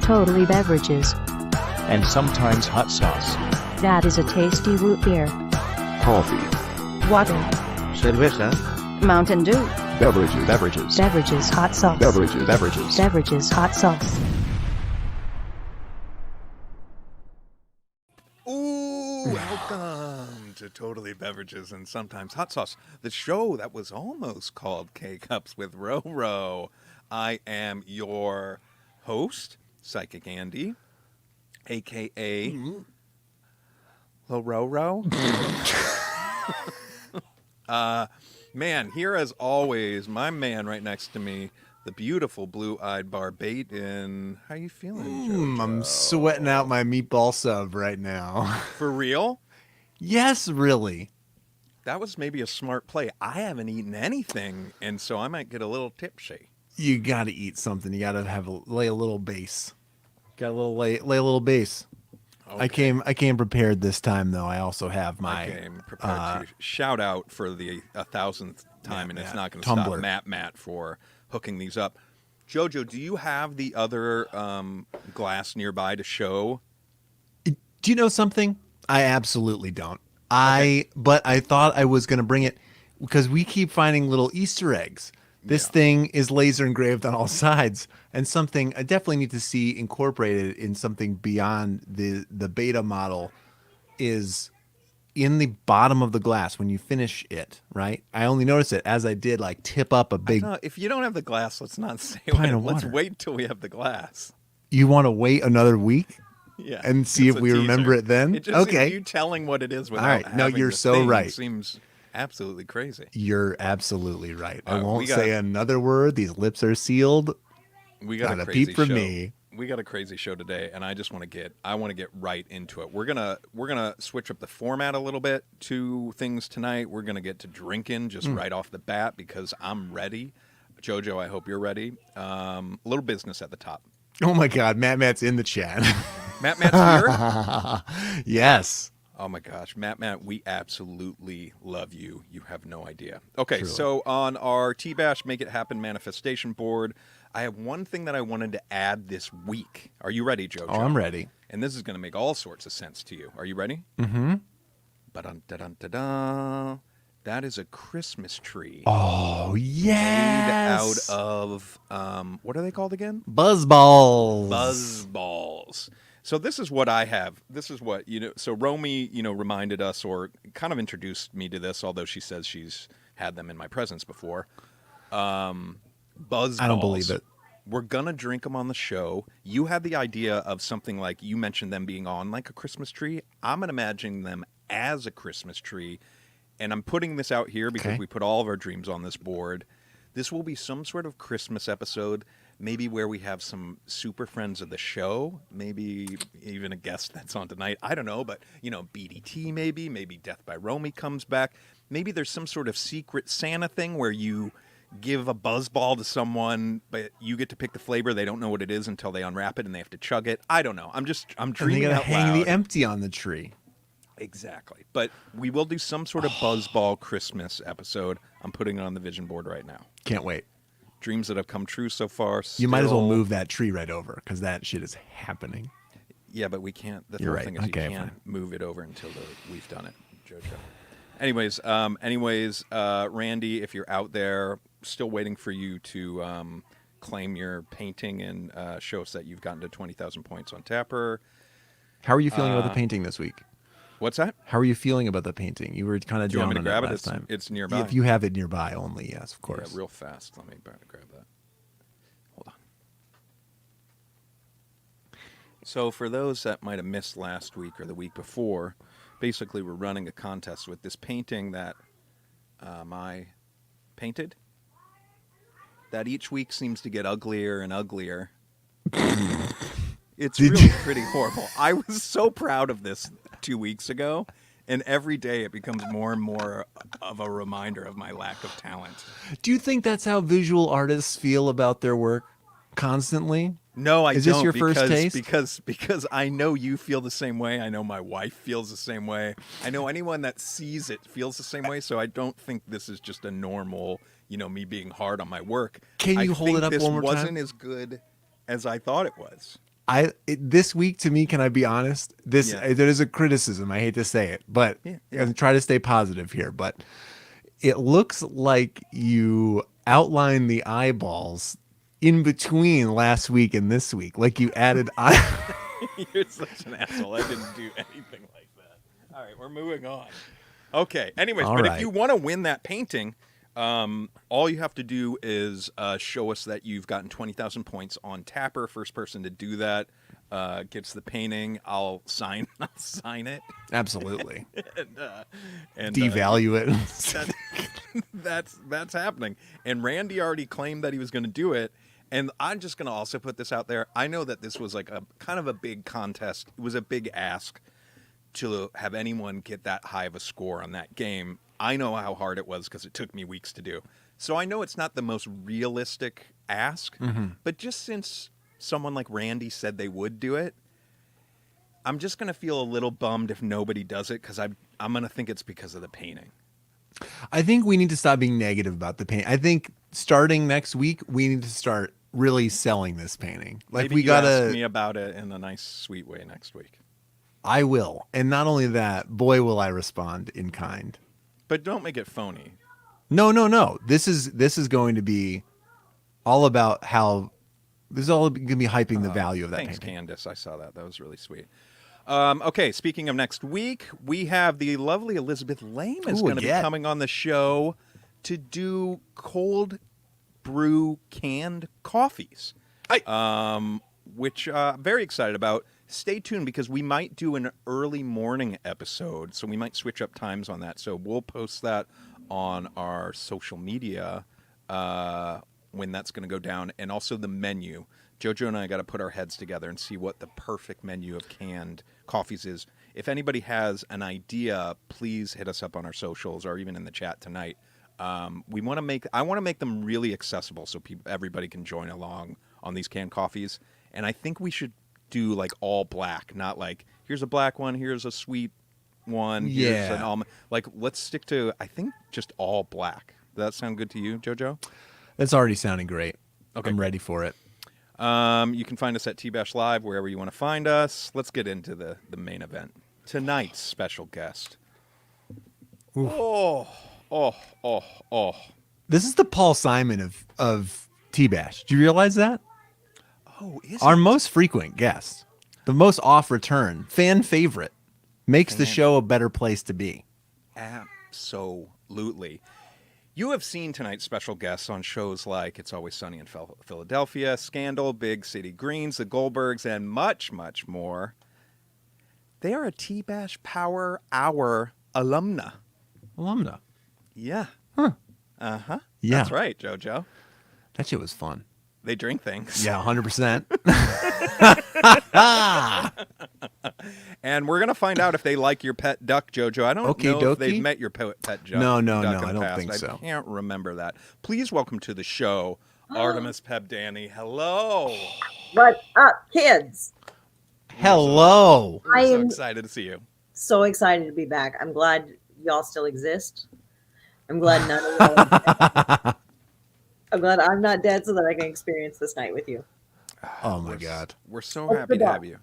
Totally beverages. and sometimes hot sauce. That is a tasty root beer. Coffee. Water. Cerveza. Mountain Dew. Beverages. Beverages hot sauce. Beverages hot sauce. Ooh, welcome to Totally Beverages and Sometimes Hot Sauce, the show that was almost called K-Cups with Ro-Ro. I am your host, Psychic Andy, a.k.a. Ro-Ro. Man, here as always, my man right next to me, the beautiful blue-eyed Barbadian. How you feeling, JoJo? I'm sweating out my meatball sub right now. For real? Yes, really. That was maybe a smart play. I haven't eaten anything, and so I might get a little tipsy. You got to eat something. You got to lay a little base. Got a little lay a little base. Okay. I came prepared this time though. I also have my I came prepared to shout out for the 1,000th time, and it's not going to stop Matt for hooking these up. JoJo, do you have the other glass nearby to show? Do you know something? I absolutely don't. Okay. But I thought I was going to bring it because we keep finding little Easter eggs. This thing is laser engraved on all sides, and something I definitely need to see incorporated in something beyond the beta model is in the bottom of the glass when you finish it, right? I only noticed it as I did like tip up a big If you don't have the glass, let's not say pint of Let's water. wait till we have the glass. You want to wait another week? Yeah, And see it's if a we remember teaser. it then? It just Okay. seems you telling what it is without All right. No, having you're the so thing right. seems absolutely crazy. You're absolutely right. I We won't got- say another word. These lips are sealed. We got Not a a crazy peep from show. me. We got a crazy show today, and I just want to get right into it. We're gonna switch up the format a little bit. Two things tonight. We're gonna get to drinking just right off the bat because I'm ready. JoJo, I hope you're ready. A little business at the top. Oh my God, Matt's in the chat. Matt's here. Yes. Oh my gosh, Matt, we absolutely love you. You have no idea. Okay, so on our TBASH Make It Happen manifestation board, I have one thing that I wanted to add this week. Are you ready, JoJo? Oh, I'm ready. And this is going to make all sorts of sense to you. Are you ready? Mm-hmm. Ba-dun-da-dun-da-da. That is a Christmas tree. Oh, Made yes. out of, what are they called again? Buzzballs. Buzzballs. So this is what I have. This is what, so Romy, reminded us or kind of introduced me to this, although she says she's had them in my presence before. Buzzballs. I don't believe it. We're going to drink them on the show. You had the idea of something like, you mentioned them being on like a Christmas tree. I'm imagining them as a Christmas tree. And I'm putting this out here because we put all of our dreams on this board. This will be some sort of Christmas episode, maybe where we have some super friends of the show, maybe even a guest that's on tonight. I don't know, but, BDT maybe Death by Romy comes back. Maybe there's some sort of secret Santa thing where you give a buzzball to someone, but you get to pick the flavor. They don't know what it is until they unwrap it and they have to chug it. I don't know. I'm dreaming and they out gotta hang loud. the empty on the tree. Exactly. But we will do some sort of buzzball Christmas episode. I'm putting it on the vision board right now. Can't wait. Dreams that have come true so far. You might as well still- move that tree right over because that shit is happening. Yeah, but we can't. The You're whole right. thing is Okay, you can't fine. move it over until we've done it, JoJo. Anyways, Randy, if you're out there, still waiting for you to claim your painting and show us that you've gotten to 20,000 points on Tapper. How are you feeling about the painting this week? What's that? How are you feeling about the painting? You were kind of Do you want down me to on grab it it? last time. It's nearby. If you have it nearby only, yes, of course. Yeah, real fast. Let me grab that. Hold on. So for those that might have missed last week or the week before, basically we're running a contest with this painting that I painted. That each week seems to get uglier and uglier. It's really pretty horrible. I was so proud of this 2 weeks ago, and every day it becomes more and more of a reminder of my lack of talent. Do you think that's how visual artists feel about their work constantly? No, I don't. Is this your first taste? Because I know you feel the same way. I know my wife feels the same way. I know anyone that sees it feels the same way. So I don't think this is just a normal, me being hard on my work. Can you hold it up one more time? This wasn't as good as I thought it was. This week to me, can I be honest? There is a criticism. I hate to say it, but I'm trying to stay positive here. But it looks like you outlined the eyeballs in between last week and this week, like you added. You're such an asshole. I didn't do anything like that. All right, we're moving on. Okay. Anyways, if you want to win that painting, all you have to do is show us that you've gotten 20,000 points on Tapper. First person to do that gets the painting. I'll sign it. Absolutely. and devalue it. That's happening. And Randy already claimed that he was going to do it. And I'm just going to also put this out there. I know that this was like a kind of a big contest. It was a big ask to have anyone get that high of a score on that game. I know how hard it was because it took me weeks to do. So I know it's not the most realistic ask, but just since someone like Randy said they would do it, I'm just going to feel a little bummed if nobody does it because I'm going to think it's because of the painting. I think we need to stop being negative about the painting. I think starting next week, we need to start really selling this painting. Like Maybe we gotta ask me about it in a nice, sweet way next week. I will, and not only that, boy, will I respond in kind. But don't make it phony. No. This is going to be all about how this is all going to be hyping the value of that Thanks, painting. Candace. I saw that. That was really sweet. Okay, speaking of next week, we have the lovely Elizabeth Lame is going to be coming on the show to do cold brew canned coffees, which I'm very excited about. Stay tuned because we might do an early morning episode, so we might switch up times on that. So we'll post that on our social media when that's going to go down, and also the menu. JoJo and I got to put our heads together and see what the perfect menu of canned coffees is. If anybody has an idea, please hit us up on our socials or even in the chat tonight. I want to make them really accessible so everybody can join along on these canned coffees. And I think we should do like all black, not like here's a black one, here's a sweet one, here's an almond. Like let's stick to I think just all black. Does that sound good to you, JoJo? That's already sounding great. Okay, I'm ready for it. You can find us at TBASHLIVE wherever you want to find us. Let's get into the main event. Tonight's special guest. Oof. Oh. This is the Paul Simon of TBASH. Do you realize that? Oh, is our it? most frequent guest, the most off return, fan favorite, makes the show a better place to be. Absolutely. You have seen tonight's special guests on shows like It's Always Sunny in Philadelphia, Scandal, Big City Greens, The Goldbergs, and much, much more. They are a TBASH Power Hour alumna. Yeah. Huh. Uh-huh. Yeah. That's right, JoJo. That shit was fun. They drink things. Yeah, 100%. And we're going to find out if they like your pet duck, JoJo. I don't know if they've met your pet duck. No, duck I in the don't past. think so. I can't remember that. Please welcome to the show, Artemis Pebdani. Hello. What's up, kids? Hello. We're so excited to see you. So excited to be back. I'm glad y'all still exist. I'm glad none of y'all are dead. I'm glad I'm not dead so that I can experience this night with you. Oh, my God. We're so happy to have you.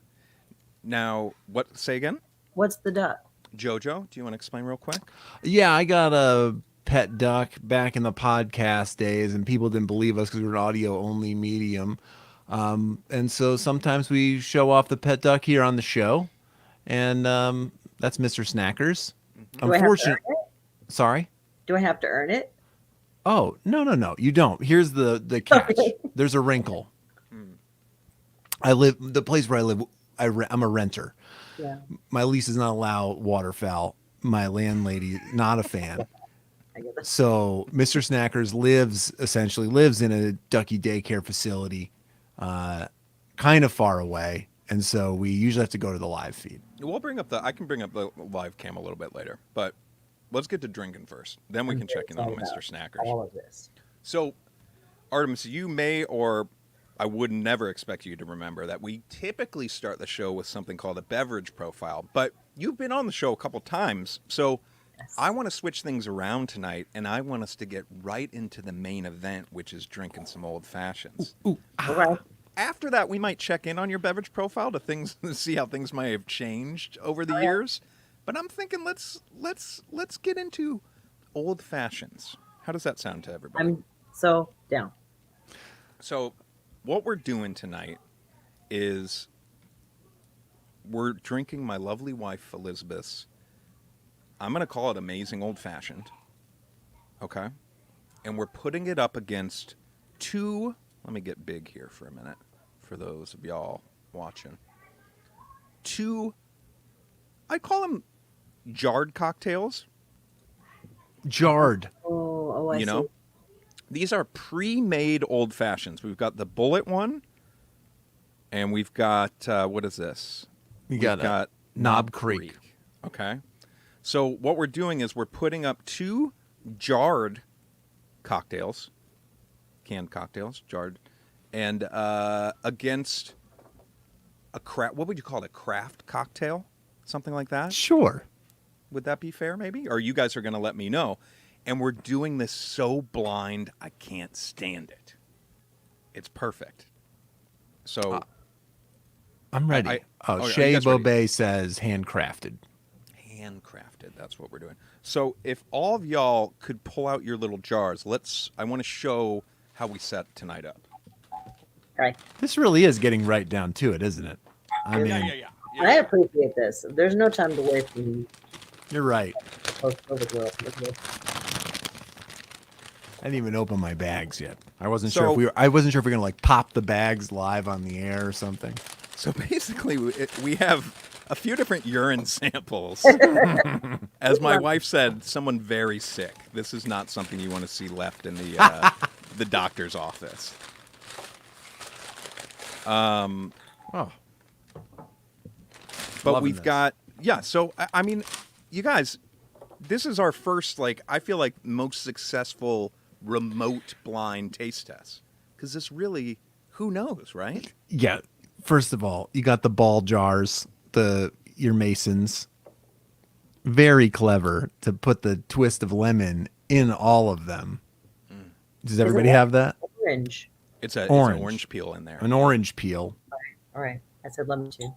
Now, what? Say again? What's the duck? JoJo, do you want to explain real quick? Yeah, I got a pet duck back in the podcast days, and people didn't believe us because we were an audio-only medium. And so sometimes we show off the pet duck here on the show, and that's Mr. Snackers. Do Unfortunately, sorry? Do I have to earn it? Oh, no, you don't. Here's the catch. Okay. There's a wrinkle. The place where I live, I'm a renter. Yeah. My lease does not allow waterfowl. My landlady, not a fan. I get that. So Mr. Snackers essentially lives in a ducky daycare facility, kind of far away. And so we usually have to go to the live feed. I can bring up the live cam a little bit later, but let's get to drinking first. Then we can check in on Mr. Snackers. All of this. So, Artemis, you may, or I would never expect you to remember that we typically start the show with something called a beverage profile, but you've been on the show a couple times, so yes. I want to switch things around tonight, and I want us to get right into the main event, which is drinking some old fashions. Ooh, Okay. after that, we might check in on your beverage profile to see how things might have changed over the years. But I'm thinking let's get into old fashions. How does that sound to everybody? I'm so down. So, what we're doing tonight is we're drinking my lovely wife Elizabeth's. I'm going to call it amazing old fashioned. Okay? And we're putting it up against two. Let me get big here for a minute for those of y'all watching. Two, I call them jarred cocktails. Jarred. Oh, I You see. know? These are pre-made old fashions. We've got the bullet one, and we've got, what is this? We've got Knob Creek. Okay. So what we're doing is we're putting up two jarred cocktails, canned cocktails, jarred, and against a craft. What would you call it? A craft cocktail, something like that. Sure. Would that be fair? Maybe, or you guys are going to let me know. And we're doing this so blind, I can't stand it. It's perfect. So I'm ready. are Shea you guys ready? Bobet says handcrafted. Handcrafted. That's what we're doing. So if all of y'all could pull out your little jars, I want to show how we set tonight up. Okay. This really is getting right down to it, isn't it? I mean, Yeah. I appreciate this. There's no time to wait for you. you're right. Post-COVID world. Okay. I didn't even open my bags yet. I wasn't So- sure if we were gonna like pop the bags live on the air or something. So basically, we have a few different urine samples. As my wife said, someone very sick. This is not something you want to see left in the doctor's office. Oh, But Loving we've this. got, so, I mean, you guys, this is our first, I feel like most successful remote blind taste test. Because this really, who knows, right? yeah. First of all, you got the ball jars, your Masons. Very clever to put the twist of lemon in all of them. Does everybody have that? Orange. It's an Orange. orange peel in there. An orange peel. All right. I said lemon too.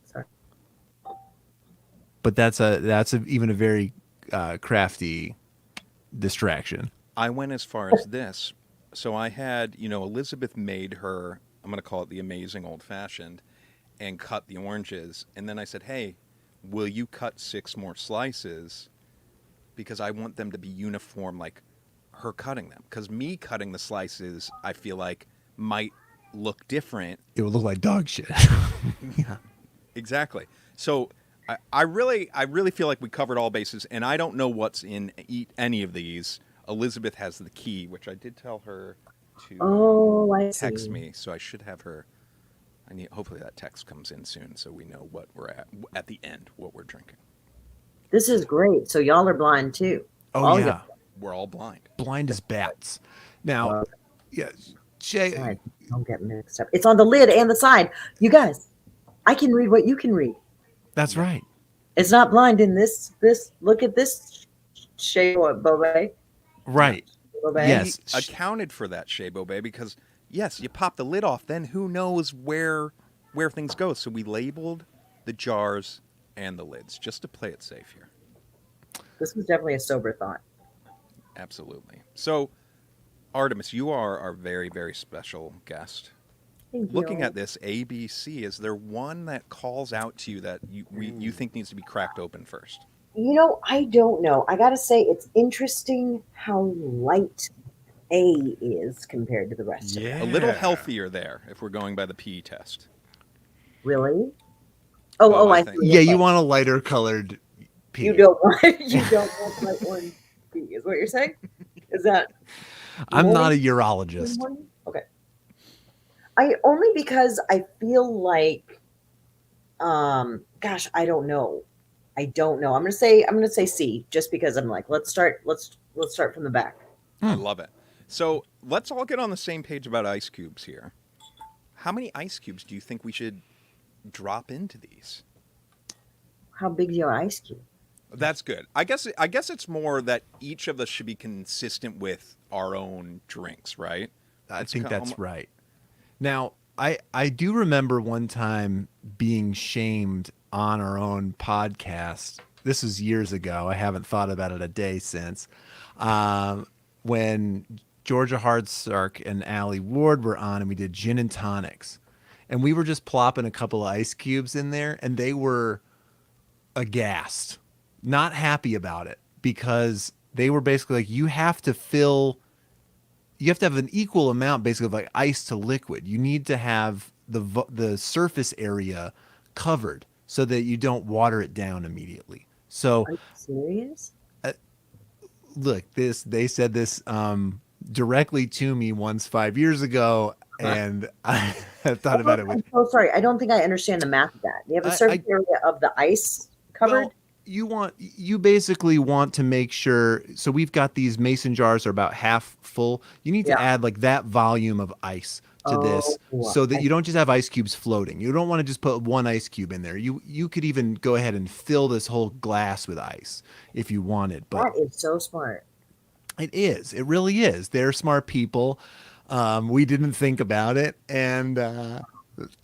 Sorry. But that's even a very crafty distraction. I went as far as this. So I had, Elizabeth made her, I'm going to call it the amazing old fashioned, and cut the oranges. And then I said, hey, will you cut 6 more slices? Because I want them to be uniform, like her cutting them. Because me cutting the slices, I feel like might look different. It would look like dog shit. Yeah. Exactly. So I really feel like we covered all bases, and I don't know what's in any of these. Elizabeth has the key, which I did tell her to I see. text me, so I should have her. Hopefully that text comes in soon, so we know what we're at the end, what we're drinking. This is great. So y'all are blind too. Oh All yeah. We're all blind. Blind as bats. Now, yeah, Shay. All right, don't get mixed up. It's on the lid and the side. You guys, I can read what you can read. That's right. It's not blind in this. Look at this Shea Bobet. Right. Bobet. Yes. We accounted for that, Shea Bobet, because yes, you pop the lid off, then who knows where things go. So we labeled the jars and the lids just to play it safe here. This was definitely a sober thought. Absolutely. So, Artemis, you are our very, very special guest. Thank Looking you. at this ABC, is there one that calls out to you that you think needs to be cracked open first? I don't know. I gotta say, it's interesting how light A is compared to the rest of it. A little healthier there, if we're going by the PE test. Really? Oh, I I think- see. Yeah, Okay. you want a lighter colored pea. You don't want my orange pea, is what you're saying? Is that I'm not a morning? urologist. Okay. I only because I feel like gosh, I don't know. I'm gonna say C, just because I'm like, let's start from the back. I love it. So let's all get on the same page about ice cubes here. How many ice cubes do you think we should drop into these? How big is your ice cube? That's good. I guess it's more that each of us should be consistent with our own drinks, right? I It's think kinda that's almo- right. Now, I do remember one time being shamed on our own podcast. This was years ago. I haven't thought about it a day since. When Georgia Hardsark and Allie Ward were on, and we did gin and tonics, and we were just plopping a couple of ice cubes in there, and they were aghast, not happy about it, because they were basically like, you have to have an equal amount basically of like ice to liquid. You need to have the surface area covered so that you don't water it down immediately. So Are you serious? Look, they said this directly to me once 5 years ago, and I thought about it. I'm so sorry. I don't think I understand the math of that. You have a surface area of the ice covered. Well, you basically want to make sure. So we've got these mason jars are about half full. You need to add like that volume of ice to this, so that you don't just have ice cubes floating. You don't want to just put one ice cube in there. You could even go ahead and fill this whole glass with ice if you wanted. But that is so smart. It is. It really is. They're smart people. We didn't think about it, and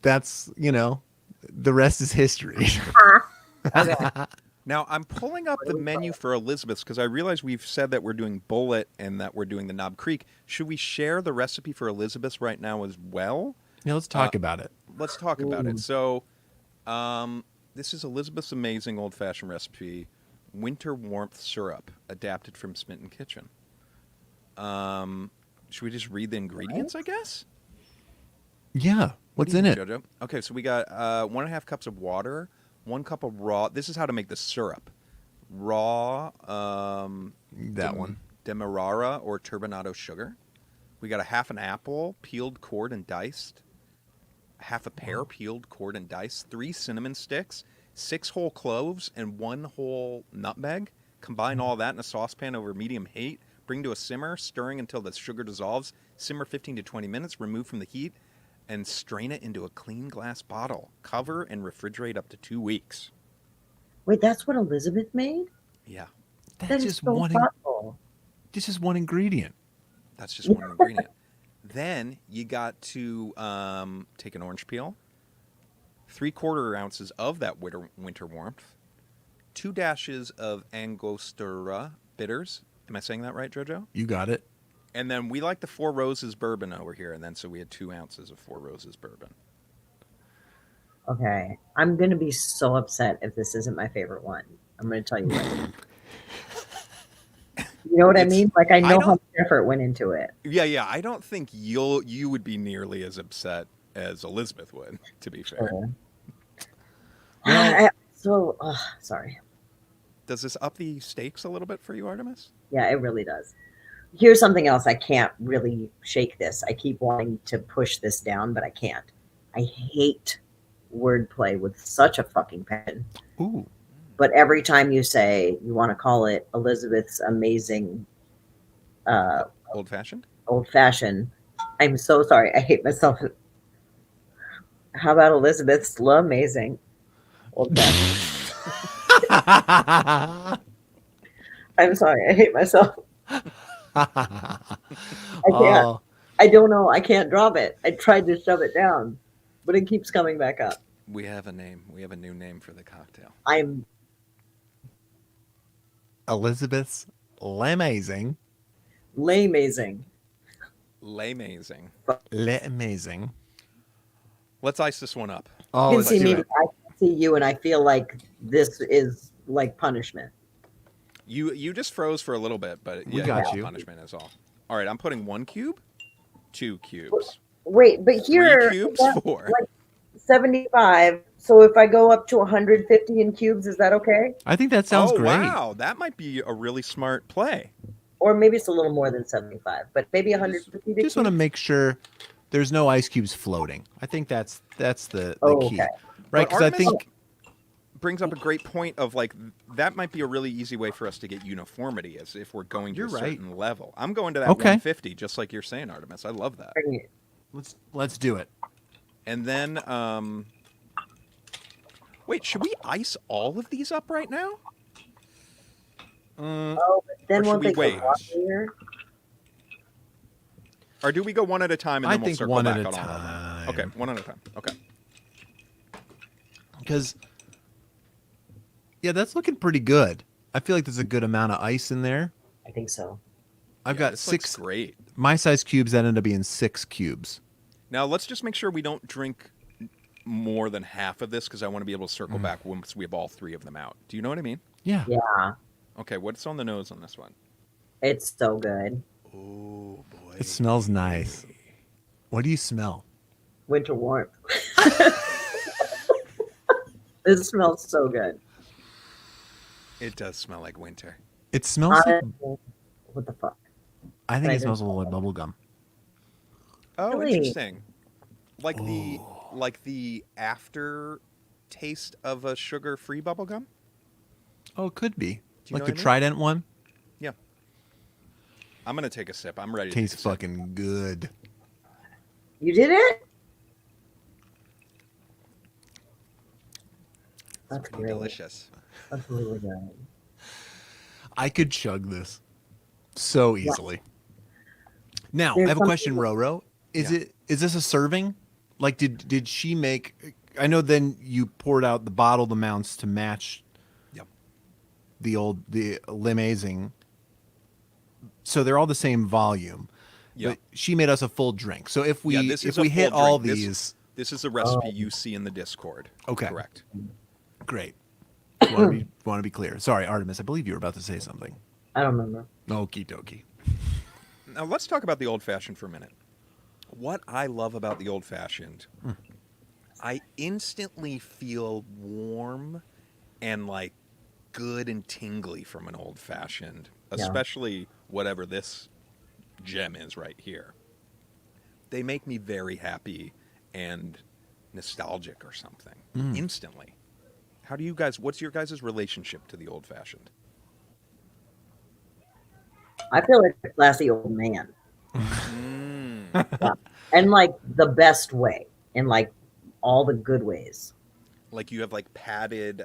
that's, the rest is history. Now, I'm pulling up the menu for Elizabeth's because I realize we've said that we're doing Bullet and that we're doing the Knob Creek. Should we share the recipe for Elizabeth's right now as well? Yeah, let's talk about it. Let's talk about it. So, this is Elizabeth's amazing old-fashioned recipe, winter warmth syrup, adapted from Smitten Kitchen. Should we just read the ingredients, I guess? Yeah. What's in it? JoJo? Okay, so we got 1.5 cups of water, 1 cup of raw. This is how to make the syrup. Raw Demerara or turbinado sugar. We got a half an apple, peeled, cored, and diced. Half a pear, peeled, cored, and diced. 3 cinnamon sticks, 6 whole cloves, and 1 whole nutmeg. Combine all that in a saucepan over medium heat. Bring to a simmer, stirring until the sugar dissolves. Simmer 15 to 20 minutes. Remove from the heat and strain it into a clean glass bottle. Cover and refrigerate up to 2 weeks. Wait, that's what Elizabeth made? Yeah. That's just so one. thoughtful. This is one ingredient. That's just one ingredient. Then you got to take an orange peel, 3/4 ounces of that winter warmth, 2 dashes of Angostura bitters. Am I saying that right, JoJo? You got it. And then we like the 4 Roses bourbon over here, and then so we had 2 ounces of 4 Roses bourbon. Okay, I'm gonna be so upset if this isn't my favorite one. I'm gonna tell you that. You know what I mean? Like, I know how much effort went into it. Yeah. I don't think you would be nearly as upset as Elizabeth would, to be fair. Sorry. Does this up the stakes a little bit for you, Artemis? Yeah, it really does. Here's something else. I can't really shake this. I keep wanting to push this down, but I can't. I hate wordplay with such a fucking passion. Ooh. But every time you say you want to call it Elizabeth's amazing old-fashioned, I'm so sorry. I hate myself. How about Elizabeth's amazing old-fashioned? I'm sorry. I hate myself. I can't. I don't know. I can't drop it. I tried to shove it down, but it keeps coming back up. We have a name. We have a new name for the cocktail. I'm Elizabeth's L'amazing. L'amazing. L'amazing. Let's ice this one up. You can see me. I can see you, and I feel like this is like punishment. You just froze for a little bit, but we got you. Punishment is all. All right, I'm putting 1 cube, 2 cubes. Wait, but here 3 cubes, 4. Like 75. So if I go up to 150 in cubes, is that okay? I think that sounds great. Wow, that might be a really smart play. Or maybe it's a little more than 75, but maybe 150. Just want to make sure there's no ice cubes floating. I think that's the key, okay. Right? Because I think brings up a great point of like that might be a really easy way for us to get uniformity as if we're going to a certain level. I'm going to that 150, just like you're saying, Artemis. I love that. Let's do it. And then, wait, should we ice all of these up right now? But then or won't should we they wait? Here? Or do we go one at a time and then we'll circle back on all of them? time. Okay, one at a time. Okay. Because, yeah, that's looking pretty good. I feel like there's a good amount of ice in there. I think so. I've Yeah, got this 6. looks great. My size cubes that ended up being 6 cubes. Now let's just make sure we don't drink more than half of this because I want to be able to circle back once we have all 3 of them out. Do you know what I mean? Yeah. Yeah, Okay, what's on the nose on this one? it's so good. Oh boy. It smells nice. What do you smell? Winter warmth. It smells so good. It does smell like winter. It smells like, What the fuck? I think I it smells a didn't- little like bubble gum. Oh, Really? interesting. Like the after taste of a sugar-free bubble gum? Oh, it could be. Do you Like know the what I mean? Trident one. Yeah. I'm gonna take a sip. I'm ready to Tastes take a sip. fucking good. You did it? That's Pretty great. delicious. That's really good. I could chug this so easily. Now, There's I have a question, something- Roro. Is Yeah. is this a serving? Like, did she make? I know. Then you poured out the bottled amounts to match Yep. the limazing. So they're all the same volume. Yeah. But she made us a full drink. So if we Yeah, this is if we a hit full all drink. these, This is a recipe you see in the Discord. Okay. Correct. great. Want to be clear. Sorry, Artemis. I believe you were about to say something. I don't remember. Okie dokie. Now let's talk about the old fashioned for a minute. What I love about the old fashioned, I instantly feel warm and like good and tingly from an old fashioned, especially whatever this gem is right here. They make me very happy and nostalgic or something instantly. How do you guys, what's your guys' relationship to the old fashioned? I feel like a classy old man. Yeah. And like the best way, in like all the good ways. Like you have like padded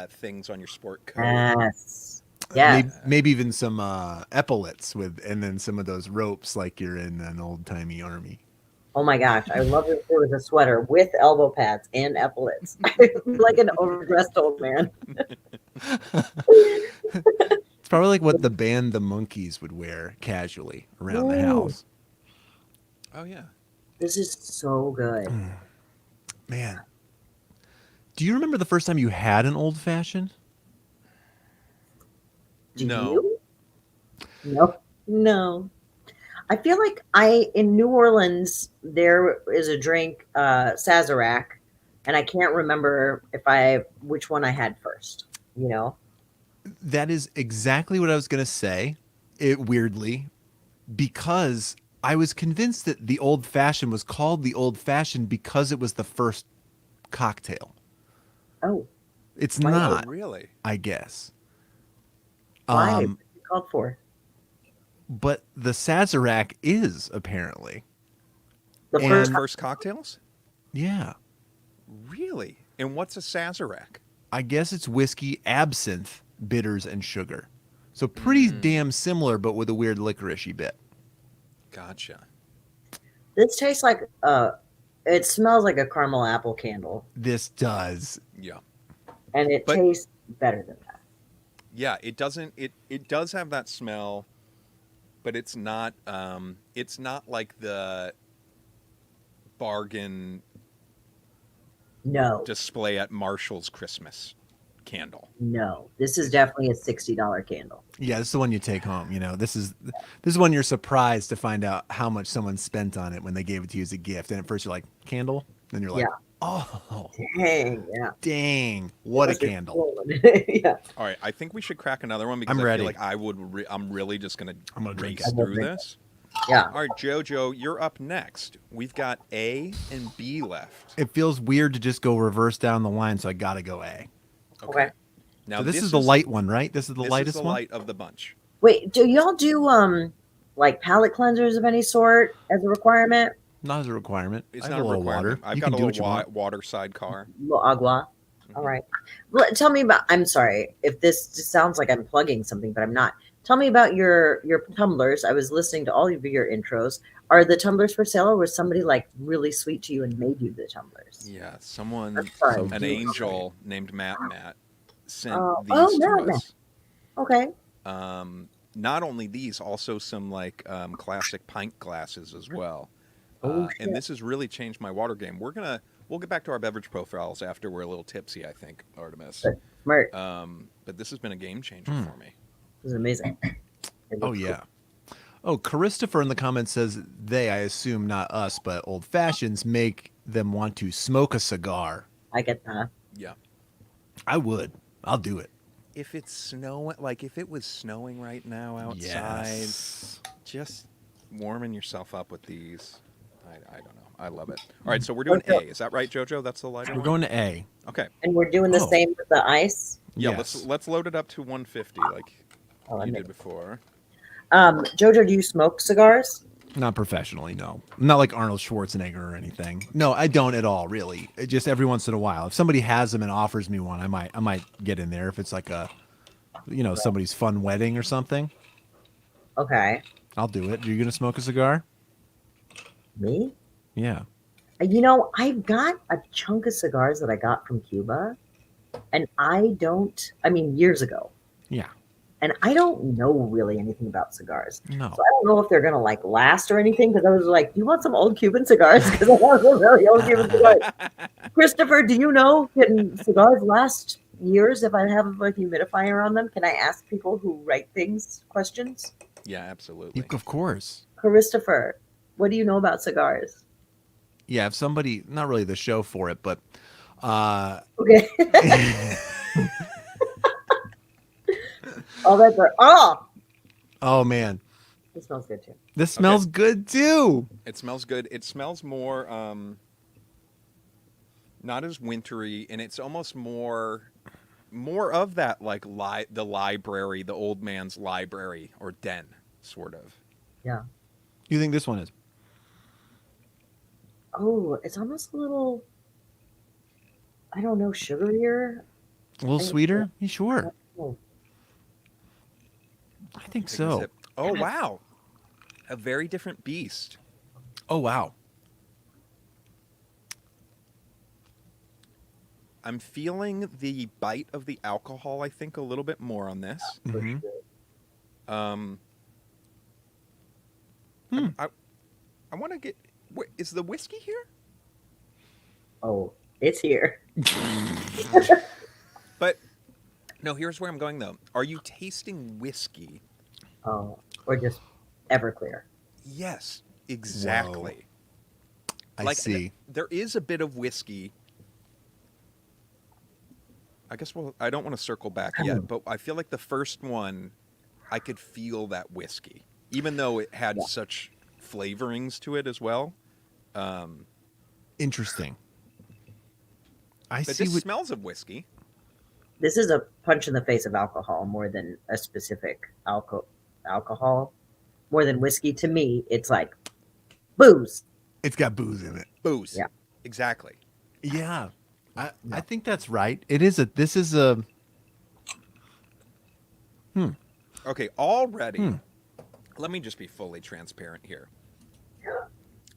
things on your sport coat. Yes. Yeah. Maybe even some epaulets and then some of those ropes like you're in an old timey army. Oh my gosh. I love it if it was a sweater with elbow pads and epaulets. Like an overdressed old man. It's probably like what the band The Monkees would wear casually around the house. Oh yeah. This is so good. Man. Do you remember the first time you had an old fashioned? Do No. you? No. No. I feel like in New Orleans there is a drink, Sazerac, and I can't remember which one I had first. You know? That is exactly what I was going to say. Weirdly, because I was convinced that the old fashioned was called the old fashioned because it was the first cocktail. Oh, It's Why not, Oh, really? I guess. why? What's it called for? But the Sazerac is apparently. The And- first First cocktails? Yeah. Really? And what's a Sazerac? I guess it's whiskey, absinthe, bitters, and sugar. So pretty damn similar, but with a weird licoricey bit. Gotcha. This tastes like it smells like a caramel apple candle, This does. Yeah. and it But- tastes better than that. Yeah, it doesn't it does have that smell, but it's not like the bargain No, display at Marshall's Christmas candle. no, this is definitely a $60 candle. Yeah, this is the one you take home. You know, this is one you're surprised to find out how much someone spent on it when they gave it to you as a gift. And at first you're like, candle? Then you're like, Yeah. oh, Dang, yeah, dang, what a candle. Yeah, All right, I think we should crack another one because I'm I ready. feel like I'm really just gonna I'm gonna drink race it. through this. yeah. All right, JoJo, you're up next. We've got A and B left. It feels weird to just go reverse down the line, so I got to go A. Okay. Now So this is the light one, right? This is the this lightest is the one? light of the bunch. Wait, do y'all do like palate cleansers of any sort as a requirement? Not as a requirement. It's I not have a a little requirement. water. I've You got can a do what you little want. water sidecar. Little agua. All right. Tell me about. I'm sorry if this just sounds like I'm plugging something, but I'm not. Tell me about your tumblers. I was listening to all of your intros. Are the tumblers for sale, or was somebody like really sweet to you and made you the tumblers? Yeah, someone, That's fine. an angel named Matt sent Oh, these to Matt. us. Okay. Not only these, also some like classic pint glasses as well. Oh, and this has really changed my water game. We'll get back to our beverage profiles after we're a little tipsy, I think, Artemis. Smart. But this has been a game changer for me. This is amazing. Oh yeah. Oh, Christopher in the comments says they, I assume not us, but old fashions make them want to smoke a cigar. I get that. Yeah. I would. I'll do it. If it's snowing, like if it was snowing right now outside, just warming yourself up with these. I don't know. I love it. All right, so we're doing A. Is that right, JoJo? That's the lighter. We're going to A. Okay. And we're doing the same with the ice. Yeah. Yes. Let's load it up to 150 like you did before. JoJo, do you smoke cigars? Not professionally, no. I'm not like Arnold Schwarzenegger or anything. No, I don't at all, really. Just every once in a while. If somebody has them and offers me one, I might get in there if it's like a, somebody's fun wedding or something. Okay. I'll do it. Are you going to smoke a cigar? Me? Yeah. I've got a chunk of cigars that I got from Cuba, and years ago. Yeah. And I don't know really anything about cigars. No. So I don't know if they're going to like last or anything, because I was like, do you want some old Cuban cigars? Because I want some really old Cuban cigars. Christopher, do you know, can cigars last years if I have a humidifier on them? Can I ask people who write things questions? Yeah, absolutely. Of course. Christopher, what do you know about cigars? Yeah, if somebody, not really the show for it, but Okay. Oh, that's right. Oh man. It smells good too. This smells good too. It smells good. It smells more not as wintry, and it's almost more of that like the library, the old man's library or den sort of. Yeah. You think this one is? Oh, it's almost a little, I don't know, sugarier. A little sweeter? You sure? Oh, I think so. Oh wow. A very different beast. Oh wow. I'm feeling the bite of the alcohol, I think, a little bit more on this. for Mhm. sure. I want to get... Is the whiskey here? Oh, it's here. But, no, here's where I'm going, though. Are you tasting whiskey? Oh, or just Everclear. Yes, exactly. I see. There is a bit of whiskey. I guess I don't want to circle back yet, but I feel like the first one, I could feel that whiskey, even though it had such flavorings to it as well. Interesting. But this smells of whiskey. This is a punch in the face of alcohol more than a specific alcohol. More than whiskey. To me, it's like booze. It's got booze in it. Booze. Yeah. Exactly. Yeah. I think that's right. This is a Okay, already, let me just be fully transparent here.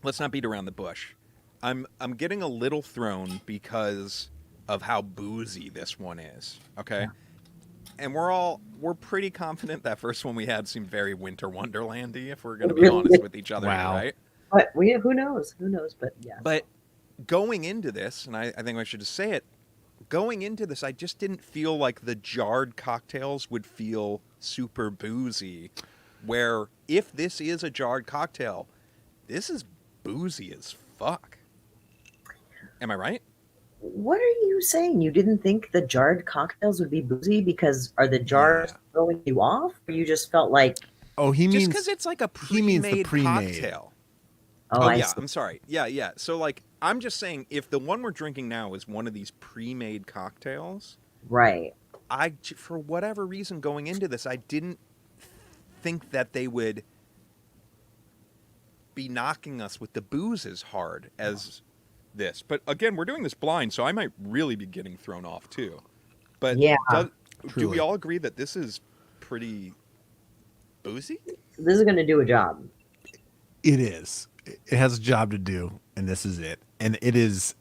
Let's not beat around the bush. I'm getting a little thrown because of how boozy this one is, okay? And we're pretty confident that first one we had seemed very Winter Wonderlandy, if we're going to be honest with each other, Wow. right? But who knows? Who knows? But yeah. But going into this, and I think I should just say it, going into this, I just didn't feel like the jarred cocktails would feel super boozy, where if this is a jarred cocktail, this is boozy as fuck. Am I right? What are you saying? You didn't think the jarred cocktails would be boozy because are the jars throwing you off? Or you just felt like he Just means because it's like a he means the pre-made pre-made. cocktail. I yeah, see. I'm sorry. Yeah. So, like, I'm just saying, if the one we're drinking now is one of these pre-made cocktails, Right. for whatever reason, going into this, I didn't think that they would be knocking us with the booze as hard as this. But again, we're doing this blind, so I might really be getting thrown off too. But Yeah. do we Truly. all agree that this is pretty boozy? This is going to do a job. It is. It has a job to do, and this is it. And it is.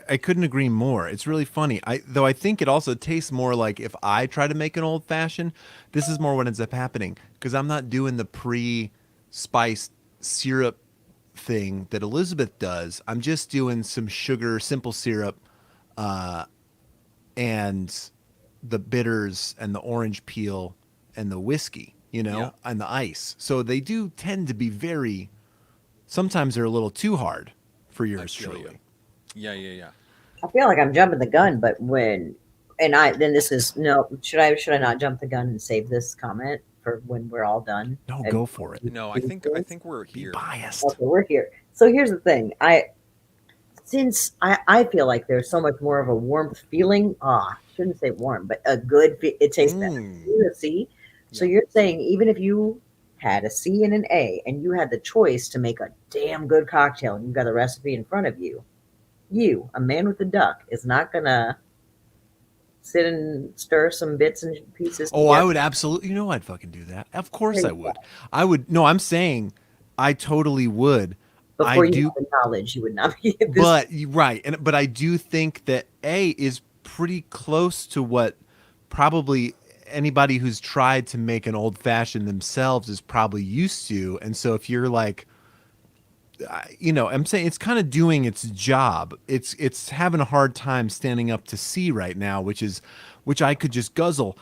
I couldn't agree more. It's really funny. Though I think it also tastes more like if I try to make an old fashioned, this is more what ends up happening because I'm not doing the pre-spiced syrup thing that Elizabeth does. I'm just doing some sugar, simple syrup, and the bitters and the orange peel and the whiskey, and the ice. So they do tend to be very. Sometimes they're a little too hard for yours truly. Yeah. I feel like I'm jumping the gun, but then this is no. Should I not jump the gun and save this comment for when we're all done? No, go for it. No, I think we're here. Be biased. Okay, we're here. So here's the thing. I feel like there's so much more of a warmth feeling. Shouldn't say warm, but a good. It tastes better. You see. So you're saying even if you had a C and an A and you had the choice to make a damn good cocktail and you've got the recipe in front of you, a man with a duck, is not gonna sit and stir some bits and pieces. Oh, together. I would absolutely. I'd fucking do that. Of course I would. I would. No, I'm saying I totally would. Before you have the knowledge, you would not be. But right, but I do think that A is pretty close to what probably anybody who's tried to make an old fashioned themselves is probably used to. And so if you're like, I'm saying it's kind of doing its job. It's having a hard time standing up to C right now, which I could just guzzle.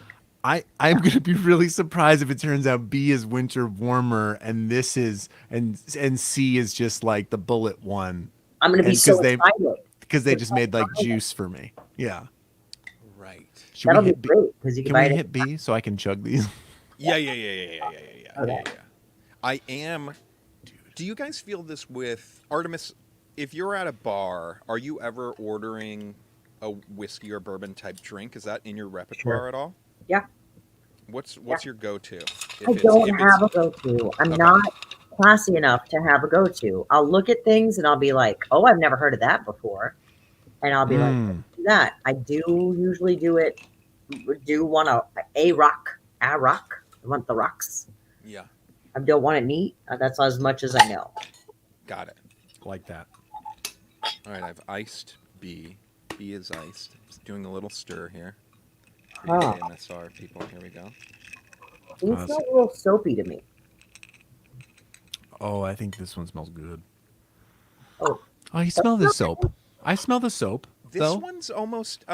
I'm going to be really surprised if it turns out B is winter warmer and this is and C is just like the bullet one. I'm going to be so excited because they just made like juice for me. Yeah. Right. That'll be great because you can buy we hit B so I can chug these? Yeah. Okay. I am. Do you guys feel this with Artemis? If you're at a bar, are you ever ordering a whiskey or bourbon type drink? Is that in your repertoire at all? Yeah. What's your go-to? I don't have a go-to. I'm not classy enough to have a go-to. I'll look at things and I'll be like, oh, I've never heard of that before. And I'll be like, do that. I do usually do want a rock. I want the rocks. Yeah. I don't want it neat. That's as much as I know. Got it. Like that. All right, I've iced B. B is iced. Just doing a little stir here. MSR people, here we go. It smells a little soapy to me. Oh, I think this one smells good. Oh, you smell the soap. I smell the soap. This one's almost,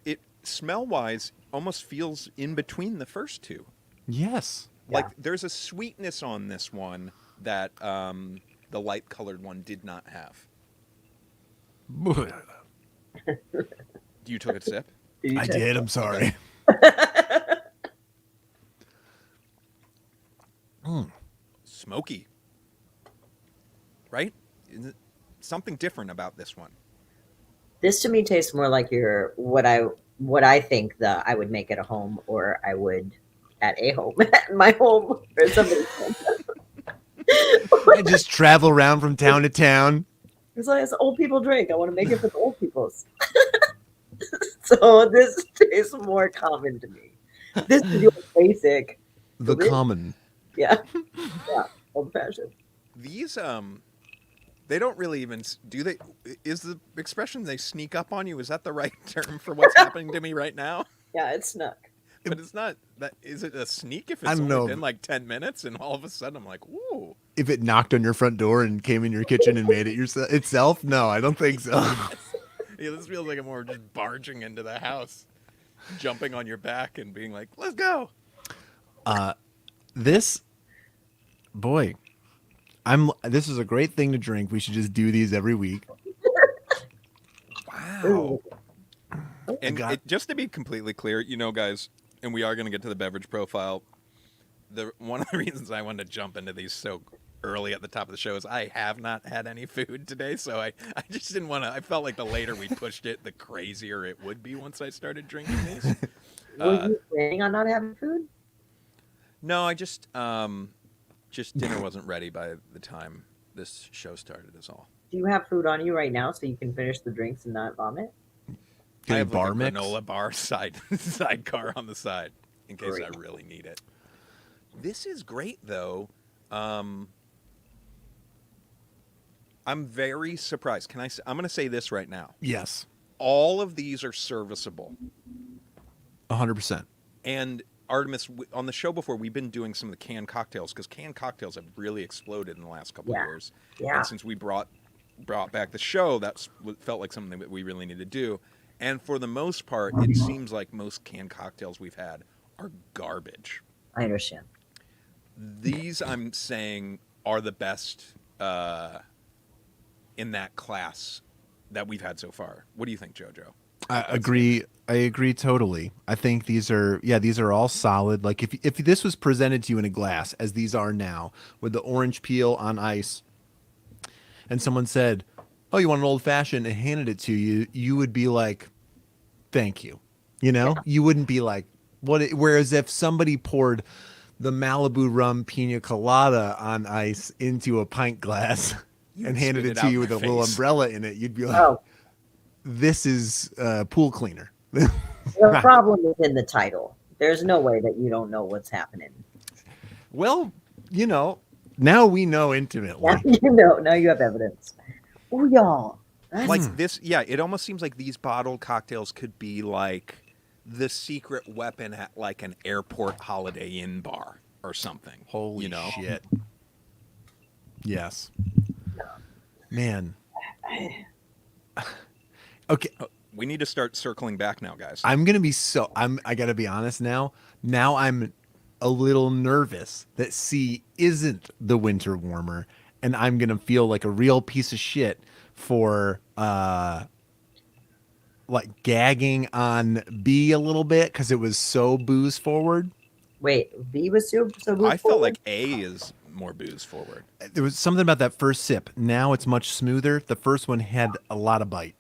it smell-wise, almost feels in between the first two. Yes. Like, there's a sweetness on this one that the light-colored one did not have. You took a sip? I did. I'm sorry. Smoky. Right? Something different about this one. This to me tastes more like what I think that I would make at a home or I would at a home, at my home or somebody's home. I just travel around from town to town. It's like it's old people drink. I want to make it for the old peoples. So this tastes more common to me. This is your basic. The common. Yeah. Old fashioned. These they don't really even do they. Is the expression they sneak up on you? Is that the right term for what's happening to me right now? Yeah, it's snuck. But it's not that. Is it a sneak if it's only been like 10 minutes and all of a sudden I'm like, ooh. If it knocked on your front door and came in your kitchen and made it itself? No, I don't think so. Yeah, this feels like a more just barging into the house, jumping on your back and being like, let's go. This is a great thing to drink. We should just do these every week. Wow. And just to be completely clear, guys, and we are going to get to the beverage profile. One of the reasons I wanted to jump into these so early at the top of the show is I have not had any food today, so I just didn't want to. I felt like the later we pushed it, the crazier it would be once I started drinking these. Were you planning on not having food? No, I just dinner wasn't ready by the time this show started. Is all. Do you have food on you right now so you can finish the drinks and not vomit? I have like a granola bar sidecar on the side in case I really need it. This is great, though. I'm very surprised. I'm going to say this right now. Yes, All of these are serviceable. 100%. And Artemis, on the show before, we've been doing some of the canned cocktails because canned cocktails have really exploded in the last couple of years. Yeah. And since we brought back the show, that felt like something that we really need to do. And for the most part, it seems like most canned cocktails we've had are garbage. I understand. These, I'm saying, are the best in that class that we've had so far. What do you think, JoJo? I agree. I agree totally. I think these are all solid. Like if this was presented to you in a glass, as these are now, with the orange peel on ice, and someone said, "Oh, you want an old fashioned?" and handed it to you, you would be like, "Thank you." You know, you wouldn't be like, "What?" Whereas if somebody poured the Malibu rum pina colada on ice into a pint glass and handed it to you with a little umbrella in it, you'd be like, Oh, "This is pool cleaner." the problem is in the title. There's no way that you don't know what's happening. Well, you know, now we know intimately. Now you have evidence. Oh, y'all. Like this, yeah, it almost seems like these bottled cocktails could be like the secret weapon at like an airport Holiday Inn bar or something. Holy you know? shit. Yes. Man. Okay. We need to start circling back now, guys. I gotta be honest now. Now I'm a little nervous that C isn't the winter warmer, and I'm gonna feel like a real piece of shit for like gagging on B a little bit because it was so booze forward. Wait, B was so booze I felt forward? like A is more booze forward. There was something about that first sip. Now it's much smoother. The first one had a lot of bite.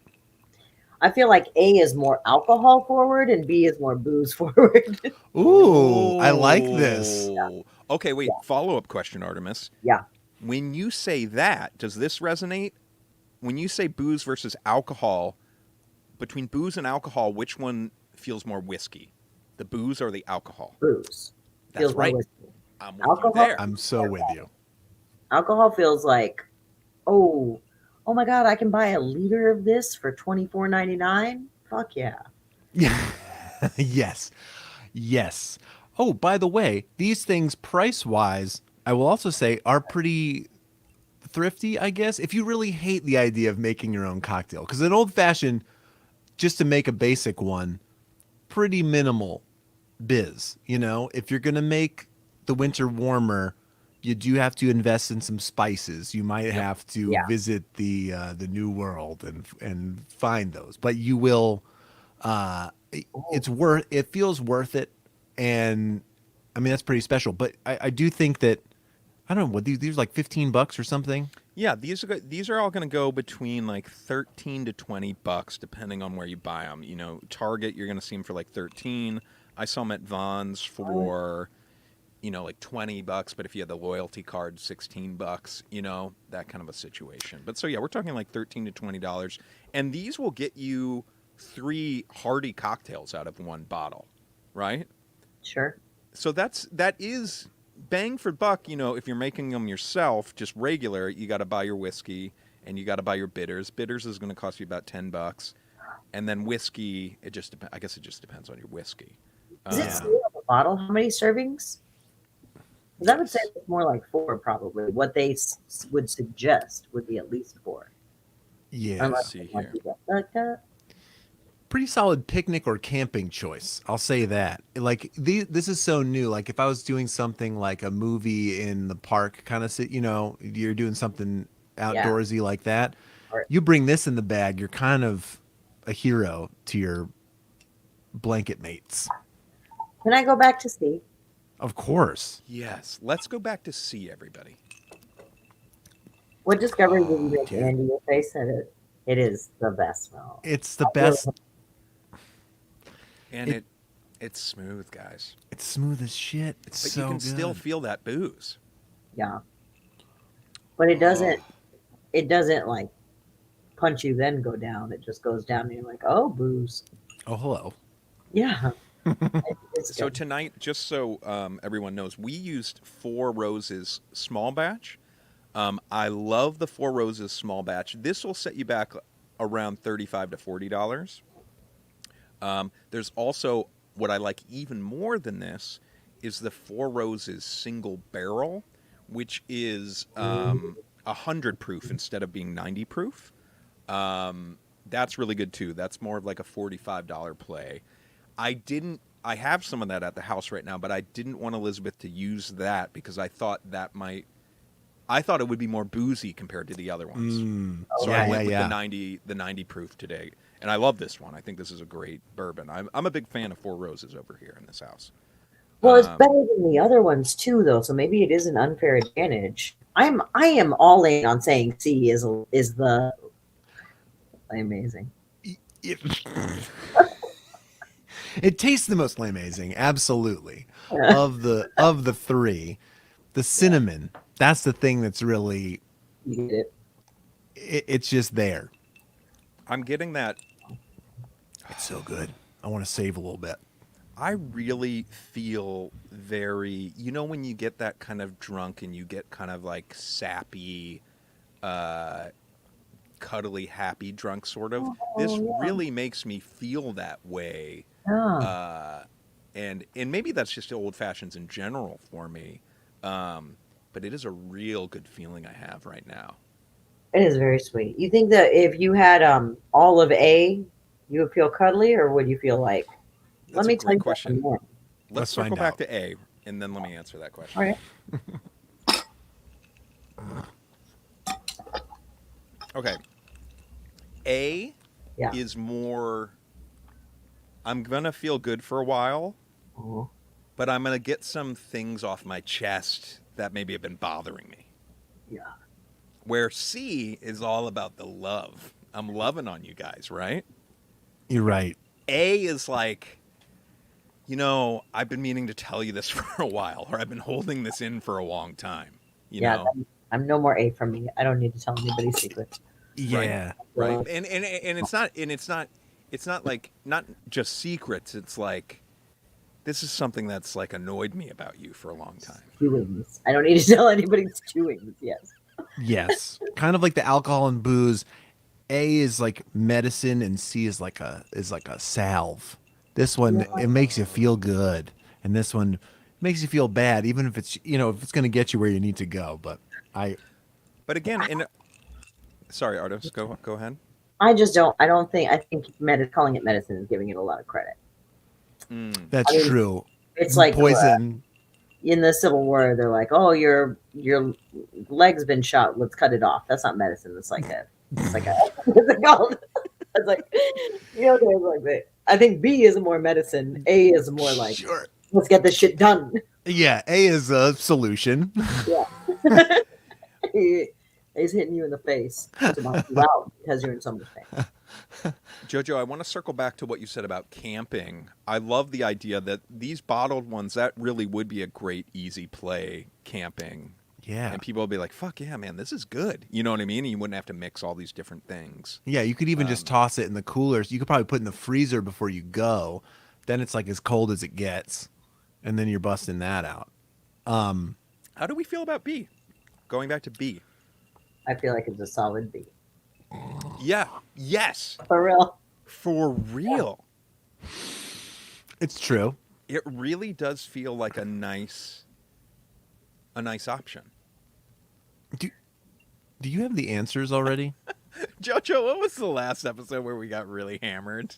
I feel like A is more alcohol forward and B is more booze forward. Ooh, I like this. Oh. Okay, wait. Follow-up question, Artemis. Yeah. When you say that, does this resonate? When you say booze versus alcohol, between booze and alcohol, which one feels more whiskey? The booze or the alcohol? Booze. That's Feels more right. whiskey. I'm with Alcohol? you there. I'm so with you. Alcohol feels like, oh my God, I can buy a liter of this for $24.99. Fuck yeah. Yeah. Yes. Yes. Oh, by the way, these things price-wise, I will also say, are pretty thrifty, I guess. If you really hate the idea of making your own cocktail, because an old-fashioned, just to make a basic one, pretty minimal biz. You know, if you're going to make the winter warmer, you do have to invest in some spices. You might have to visit the New World and find those, but you will. It feels worth it, and I mean that's pretty special. But I do think that I don't know what these are like $15 or something. Yeah, these are all going to go between like $13 to $20, depending on where you buy them. You know, Target, you're going to see them for like $13. I saw them at Vons for, like $20. But if you had the loyalty card, $16. You know, that kind of a situation. But so yeah, we're talking like $13 to $20, and these will get you 3 hearty cocktails out of one bottle, right? Sure. So that is bang for buck. You know, if you're making them yourself, just regular, you got to buy your whiskey and you got to buy your bitters. Bitters is going to cost you about $10, and then whiskey. It just I guess it just depends on your whiskey. Does it say on the bottle how many servings? Because I would say it's more like 4 probably. What they would suggest would be at least 4. Yeah. Let's see here. Like that. Pretty solid picnic or camping choice. I'll say that. Like this is so new. Like if I was doing something like a movie in the park, kind of you're doing something outdoorsy like that. Right. You bring this in the bag, you're kind of a hero to your blanket mates. Can I go back to C? Of course. Yes, let's go back to C, everybody. What discovery did you make, Andy? Your face said it is the best smell. It's the best. And it's smooth, guys. It's smooth as shit. It's But so you can good. still feel that booze. Yeah. But it doesn't like punch you then go down. It just goes down and you're like, oh, booze. Oh, hello. Yeah. It's So good. tonight, just so everyone knows, we used Four Roses small batch. I love the Four Roses small batch. This will set you back around $35 to $40. There's also what I like even more than this is the Four Roses single barrel, which is 100 proof instead of being 90 proof. That's really good too. That's more of like a $45 play. I have some of that at the house right now, but I didn't want Elizabeth to use that because I thought it would be more boozy compared to the other ones. So I went with the 90 proof today. And I love this one. I think this is a great bourbon. I'm a big fan of Four Roses over here in this house. Well, it's better than the other ones too, though. So maybe it is an unfair advantage. I am all in on saying C is the amazing. It tastes the most amazing, absolutely. Of the three, the cinnamon, that's the thing that's really You get it. it's just there. I'm getting that. It's so good. I want to save a little bit. I really feel very, when you get that kind of drunk and you get kind of like sappy, cuddly, happy drunk sort of. This really makes me feel that way. And maybe that's just old fashions in general for me. But it is a real good feeling I have right now. It is very sweet. You think that if you had all of A, you would feel cuddly, or would you feel like? That's let me a tell great you question. more. Let's find circle back out. to A, and then let me answer that question. All right. Okay. A Yeah. is more, I'm going to feel good for a while, Oh. but I'm going to get some things off my chest that maybe have been bothering me. Yeah. Where C is all about the love. I'm loving on you guys, right? You're right. A is like, I've been meaning to tell you this for a while, or I've been holding this in for a long time. You know? I'm no more A from me. I don't need to tell anybody's secrets. Yeah. Right. And it's not like not just secrets. It's like this is something that's like annoyed me about you for a long time. Chewings. I don't need to tell anybody's chewings. Yes. Yes. Kind of like the alcohol and booze. A is like medicine and C is like a salve. This one it makes you feel good, and this one makes you feel bad, even if it's if it's going to get you where you need to go. But again, sorry, Artis, go ahead. I just don't. I don't think. I think calling it medicine is giving it a lot of credit. That's true. It's like poison. In the Civil War, they're like, "Oh, your leg's been shot. Let's cut it off." That's not medicine. It's like a. What's it called? It's like there's like that. I think B is more medicine. A is more like, Sure. Let's get this shit done. Yeah, A is a solution. Yeah. He's hitting you in the face to knock you out because you're in so much pain. JoJo, I want to circle back to what you said about camping. I love the idea that these bottled ones, that really would be a great, easy play camping. Yeah. And people will be like, fuck yeah, man, this is good. You know what I mean? And you wouldn't have to mix all these different things. Yeah, you could even just toss it in the coolers. You could probably put it in the freezer before you go. Then it's like as cold as it gets. And then you're busting that out. How do we feel about B? Going back to B. I feel like it's a solid B. Yeah. Yes. For real. For real. It's true. It really does feel like a nice option. Do you have the answers already? JoJo, what was the last episode where we got really hammered?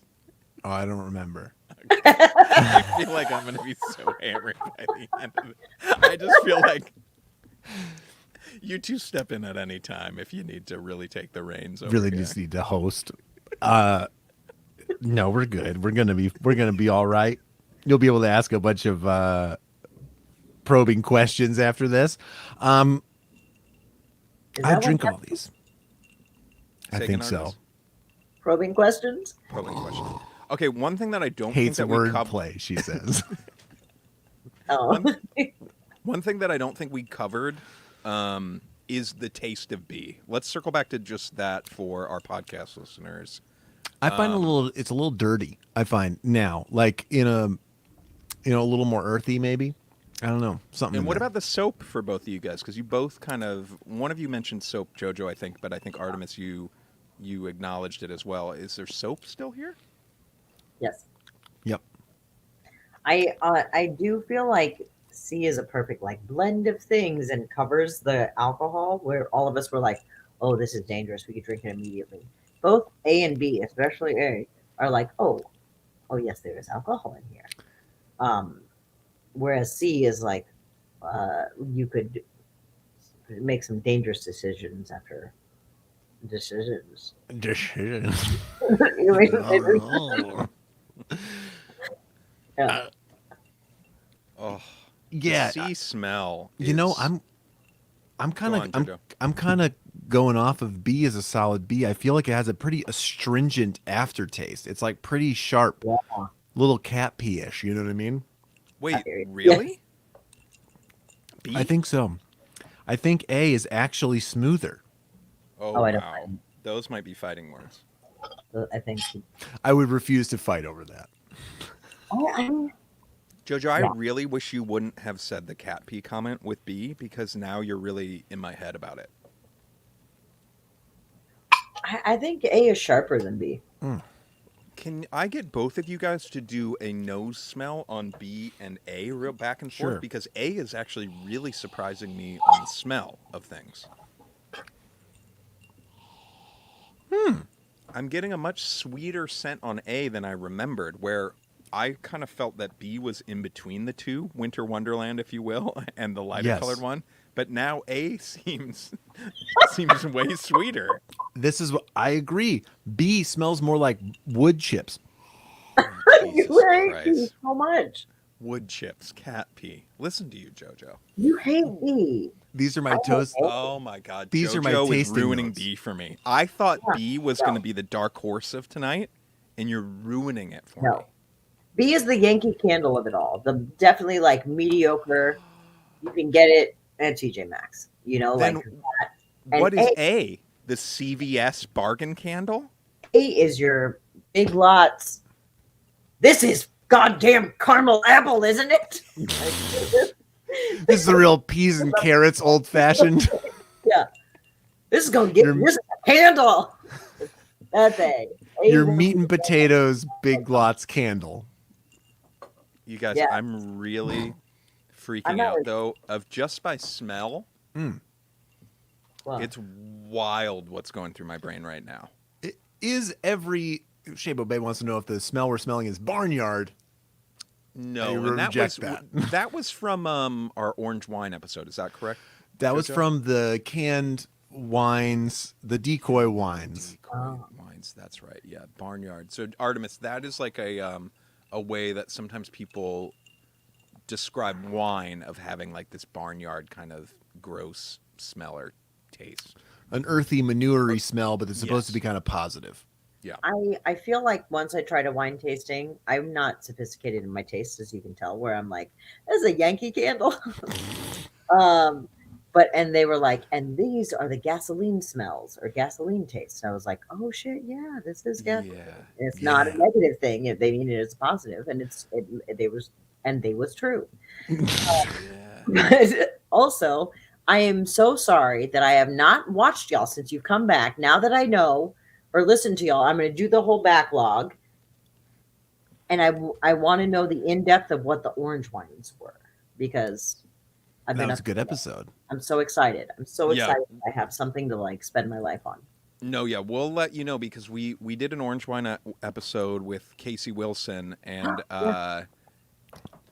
Oh, I don't remember. I feel like I'm going to be so hammered by the end of it. I just feel like you two step in at any time if you need to really take the reins over Really here. just need to host. No, we're good. We're gonna be all right. You'll be able to ask a bunch of probing questions after this. I drink all these. I Say think again, so. Artis? Probing questions? Probing question. Okay, one thing that I don't Hates think that we covered. wordplay, she says. Oh. One thing that I don't think we covered is the taste of B. Let's circle back to just that for our podcast listeners. I find it's a little dirty. I find now, like in a little more earthy, maybe. I don't know. Something. And in what there. about the soap for both of you guys? Because you both one of you mentioned soap, JoJo, I think, but I think Artemis, you acknowledged it as well. Is there soap still here? Yes. Yep. I do feel like C is a perfect like blend of things and covers the alcohol where all of us were like, oh, this is dangerous. We could drink it immediately. Both A and B, especially A, are like, oh yes, there is alcohol in here. Whereas C is like, you could make some dangerous decisions after decisions. Yeah. Oh, Yeah. the sea smell. I'm kind Go on, of JoJo. I'm kind of going off of B as a solid B. I feel like it has a pretty astringent aftertaste. It's like pretty sharp, Yeah. little cat pee-ish. You know what I mean? Wait, Yeah. really? B? I think so. I think A is actually smoother. Oh, I don't wow. know. Those might be fighting words. I think. I would refuse to fight over that. JoJo, I Yeah. really wish you wouldn't have said the cat pee comment with B because now you're really in my head about it. I think A is sharper than B. Can I get both of you guys to do a nose smell on B and A real back and forth? Sure. Because A is actually really surprising me on the smell of things. I'm getting a much sweeter scent on A than I remembered, where I kind of felt that B was in between the two, Winter Wonderland, if you will, and the lighter Yes. colored one. But now A seems way sweeter. This is what I agree. B smells more like wood chips. Jesus You hate B Christ. so much. Wood chips, cat pee. Listen to you, JoJo. You hate B. These are my toast. Oh my God, These are my JoJo is tasting ruining notes. B for me. I thought Yeah, B was no. going to be the dark horse of tonight, and you're ruining it for me. No. B is the Yankee Candle of it all. The definitely like mediocre. You can get it at TJ Maxx. You know, Then like And what is A- A? The CVS bargain candle? A is your Big Lots. This is goddamn caramel apple, isn't it? This is the real peas and carrots, old fashioned. Yeah. This is gonna get Your- this is a candle. That's A. A Your is- meat and potatoes, Big Lots candle. You guys, Yeah. I'm really freaking I'm not out really- though of just by smell. Well, It's wild what's going through my brain right now. It is every Shabo Bay wants to know if the smell we're smelling is barnyard. No, I and reject that. that was from our orange wine episode. Is that correct? That was JoJo? from the canned wines, the decoy wines. Decoy wines. That's right. Yeah, barnyard. So Artemis, that is like a way that sometimes people describe wine of having like this barnyard kind of gross smell or taste. An earthy, manure-y smell, but it's supposed Yes. to be kind of positive. Yeah. I feel like once I tried a wine tasting, I'm not sophisticated in my tastes, as you can tell, where I'm like, this is a Yankee candle. And they were like, and these are the gasoline smells or gasoline tastes. And I was like, oh shit, yeah, this is gasoline. Yeah. And it's not a Yeah. negative thing if they mean it as positive, and they was true. Yeah. But also, I am so sorry that I have not watched y'all since you've come back. Now that I know or listen to y'all, I'm going to do the whole backlog, and I want to know the in depth of what the orange wines were because I've That been was a good episode. I'm so excited. I'm so Yeah. excited. I have something to like spend my life on. No, yeah, we'll let you know because we did an orange wine episode with Casey Wilson, and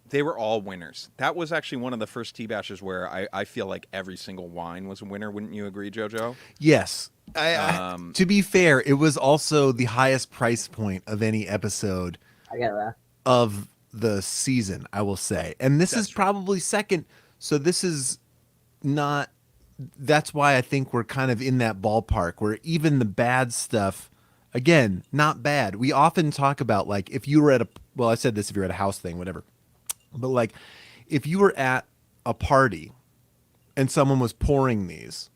they were all winners. That was actually one of the first TBASHs where I feel like every single wine was a winner. Wouldn't you agree, JoJo? Yes. To be fair, it was also the highest price point of any episode I got that. of the season, I will say. And this That's is probably second. So this is not, that's why I think we're kind of in that ballpark where even the bad stuff, again, not bad. We often talk about like if you were at well, I said this if you're at a house thing, whatever. But like if you were at a party and someone was pouring these,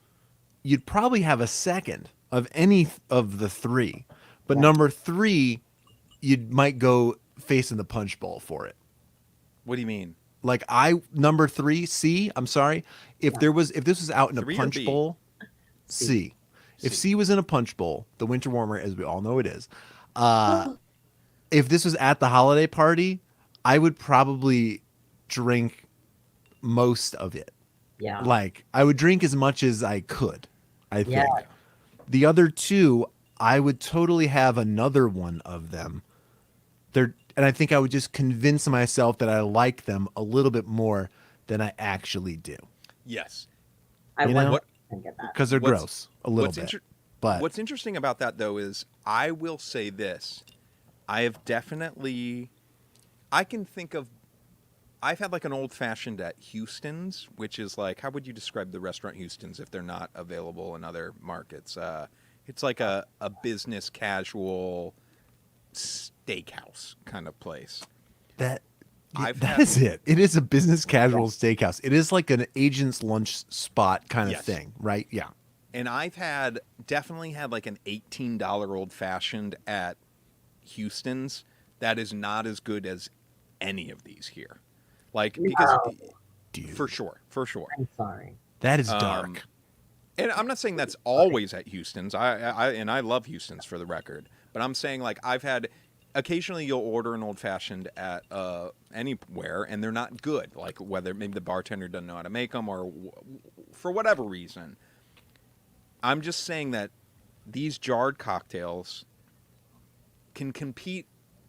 you'd probably have a second of any of the three. But number three, you might go face in the punch bowl for it. What do you mean? Like number 3, C. I'm sorry. If this was out in a 3 or punch B? bowl, C. If C was in a punch bowl, the winter warmer, as we all know it is. If this was at the holiday party, I would probably drink most of it. Yeah. Like I would drink as much as I could. I think. Yeah. The other 2, I would totally have another one of them. And I think I would just convince myself that I like them a little bit more than I actually do. Yes. I You know? wouldn't get that. Because they're What's- gross a little bit. But What's interesting about that, though, is I will say this. I can think of, I've had like an old-fashioned at Houston's, which is like, how would you describe the restaurant Houston's if they're not available in other markets? It's like a business casual steakhouse kind of place. that I've that had- is it. It is a business casual steakhouse. It is like an agent's lunch spot kind of Yes. thing, right? Yeah. And I've definitely had like an $18 old-fashioned at Houston's that is not as good as any of these here. Like, because Dude, for sure. I'm sorry. that is dark. And I'm not saying that's always at Houston's. I love Houston's for the record. But I'm saying like I've had occasionally you'll order an old fashioned at anywhere and they're not good. Like whether maybe the bartender doesn't know how to make them or for whatever reason. I'm just saying that these jarred cocktails can compete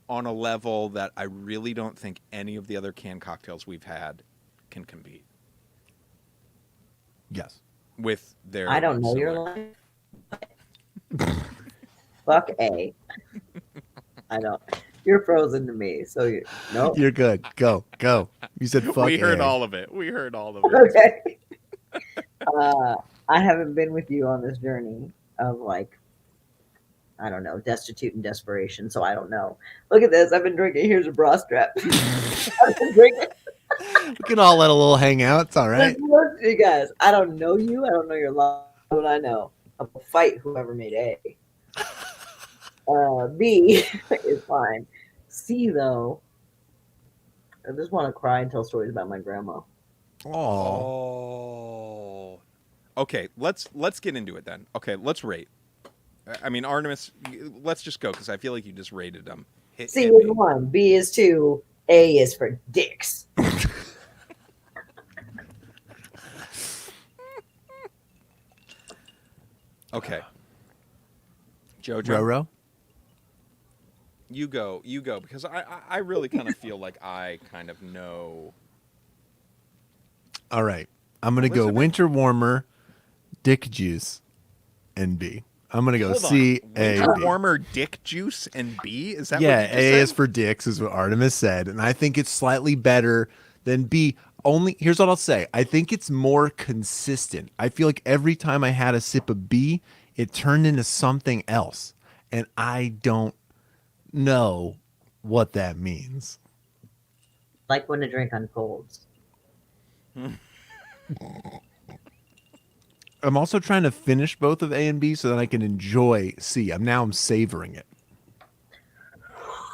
on a level that I really don't think any of the other canned cocktails we've had can compete Yes. with their. I don't know your similar- life. Fuck A. I don't. You're frozen to me, so you. No. You're good. Go. You said fuck. We heard A. all of it. Okay. I haven't been with you on this journey of like, I don't know, destitute and desperation. So I don't know. Look at this. I've been drinking. Here's a bra strap. I've been drinking. We can all let a little hang out. It's all right. Look, you guys. I don't know you. I don't know your life. But I know. I will fight whoever made A. B is fine. C though, I just want to cry and tell stories about my grandma. Oh. Oh. Okay, let's get into it then. Okay, let's rate. I mean, Artemis, let's just go because I feel like you just rated them. C hit is me. 1, B is 2, A is for dicks. Okay. JoJo, Roro. you go because I really kind of feel like I kind of know. All right. I'm gonna go Elizabeth. winter warmer, dick juice, and B. I'm gonna go Hold C, on. A, Winter B. warmer, dick juice, and B. Is that Yeah, what you just A said? is for dicks, is what Artemis said, and I think it's slightly better than B. Only here's what I'll say: I think it's more consistent. I feel like every time I had a sip of B, it turned into something else, and I don't know what that means. Like when a drink unfolds. I'm also trying to finish both of A and B so that I can enjoy C. I'm savoring it.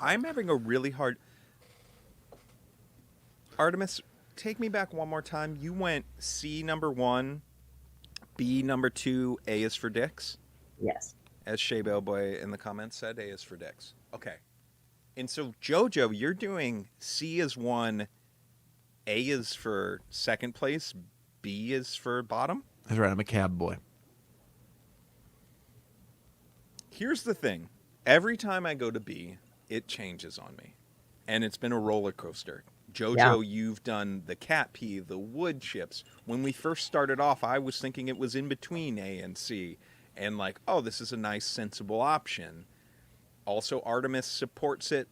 I'm having a really hard. Artemis, take me back one more time. You went C number 1, B number 2, A is for dicks. Yes. As Shea Bellboy in the comments said, A is for dicks. Okay. And so, JoJo, you're doing C is 1, A is for second place, B is for bottom? That's right. I'm a cab boy. Here's the thing. Every time I go to B, it changes on me. And it's been a roller coaster. JoJo, Yeah. you've done the cat pee, the wood chips. When we first started off, I was thinking it was in between A and C. And like, oh, this is a nice, sensible option. Also, Artemis supports it.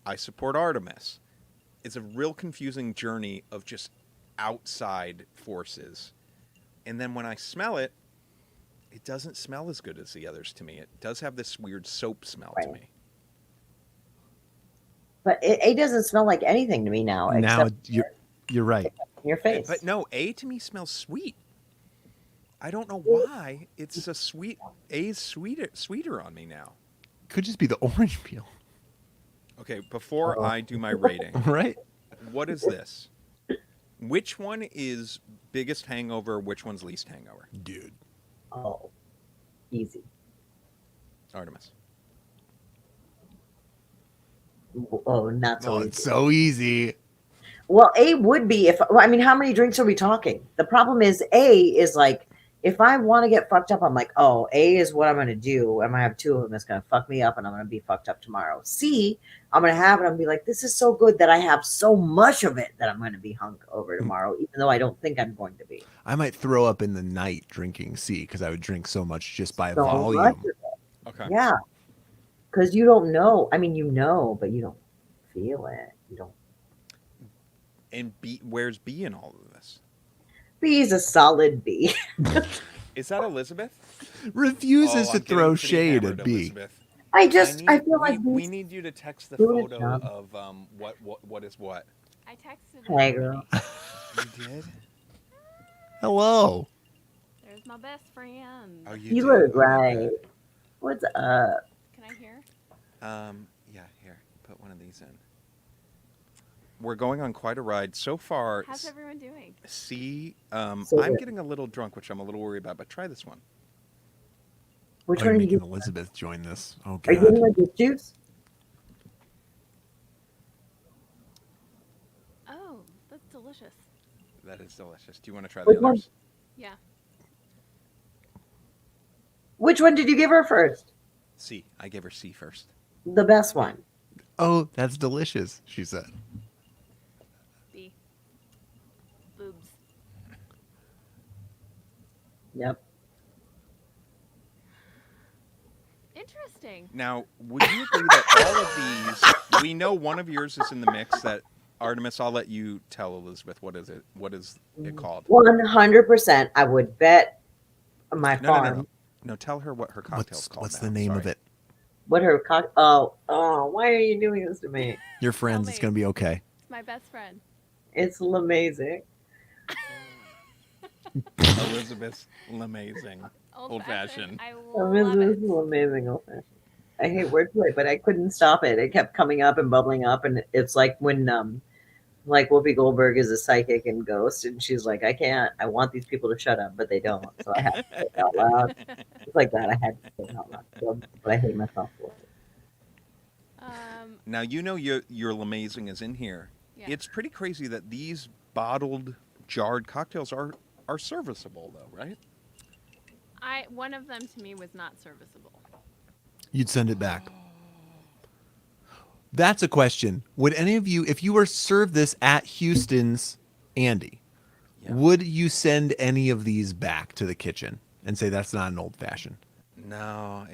I support Artemis. It's a real confusing journey of just outside forces. And then when I smell it, it doesn't smell as good as the others to me. It does have this weird soap smell to Right. me. But it doesn't smell like anything to me now. Now Except you're right. in your face. But no, A to me smells sweet. I don't know why. It's a sweet. A's sweeter on me now. Could just be the orange peel, Okay, before I do my rating, right? What is this? Which one is biggest hangover? Which one's least hangover? Dude. Oh, easy. Artemis. Oh, not so Oh, easy. it's so easy. Well, A would be if, well, I mean, how many drinks are we talking? The problem is A is like, if I want to get fucked up, I'm like, oh, A is what I'm going to do. I'm going to have two of them. It's going to fuck me up and I'm going to be fucked up tomorrow. C, I'm going to have it. I'm going to be like, this is so good that I have so much of it that I'm going to be hunk over tomorrow, even though I don't think I'm going to be. I might throw up in the night drinking C because I would drink so much just by So much volume. of it. Okay. Yeah. Because you don't know. I mean, you know, but you don't feel it. You don't. And B, where's B in all of this? B is a solid B. Is that Elizabeth? Refuses to I'm throw getting pretty shade hammered, at B. Elizabeth. I feel like we need you to text the Doing it, photo Tom. of what is what. I texted Hey, him girl. already. You did? Hello. There's my best friend. Oh, You did. look Oh, yeah. right. What's up? Can I hear? Yeah, here. Put one of these in. We're going on quite a ride so far. How's everyone doing? C, So I'm good. getting a little drunk, which I'm a little worried about, but try this one. Which I'm one are making you? Elizabeth join this. Oh, Are you getting God. my gift juice? Oh, that's delicious. That is delicious. Do you want to try the Which one? others? Yeah. Which one did you give her first? C. I gave her C first. The best one. Oh, that's delicious, she said. B. Boobs. Yep. Interesting. Now, would you agree that all of these, we know one of yours is in the mix that, Artemis, I'll let you tell Elizabeth, what is it? What is it called? 100%. I would bet my No, farm. no. No, tell her what her cocktail's called. What's now. the name of Sorry. it? What her cock? Oh, why are you doing this to me? Your friends, me. it's going to be okay. It's my best friend. It's amazing. Elizabeth's amazing. Old-fashioned. I love This it. is amazing. Old fashioned. I hate wordplay, but I couldn't stop it. It kept coming up and bubbling up, and it's like when like Whoopi Goldberg is a psychic and ghost, and she's like, I can't. I want these people to shut up, but they don't. So I have to say it out loud. It's like that. I had to say it out loud, so, but I hate myself for it. Now, you know your amazing is in here. Yeah. It's pretty crazy that these bottled, jarred cocktails are serviceable, though, right? One of them to me was not serviceable. You'd send it back. That's a question. Would any of you, if you were served this at Houston's Andy, Yeah. would you send any of these back to the kitchen and say that's not an old fashioned? No.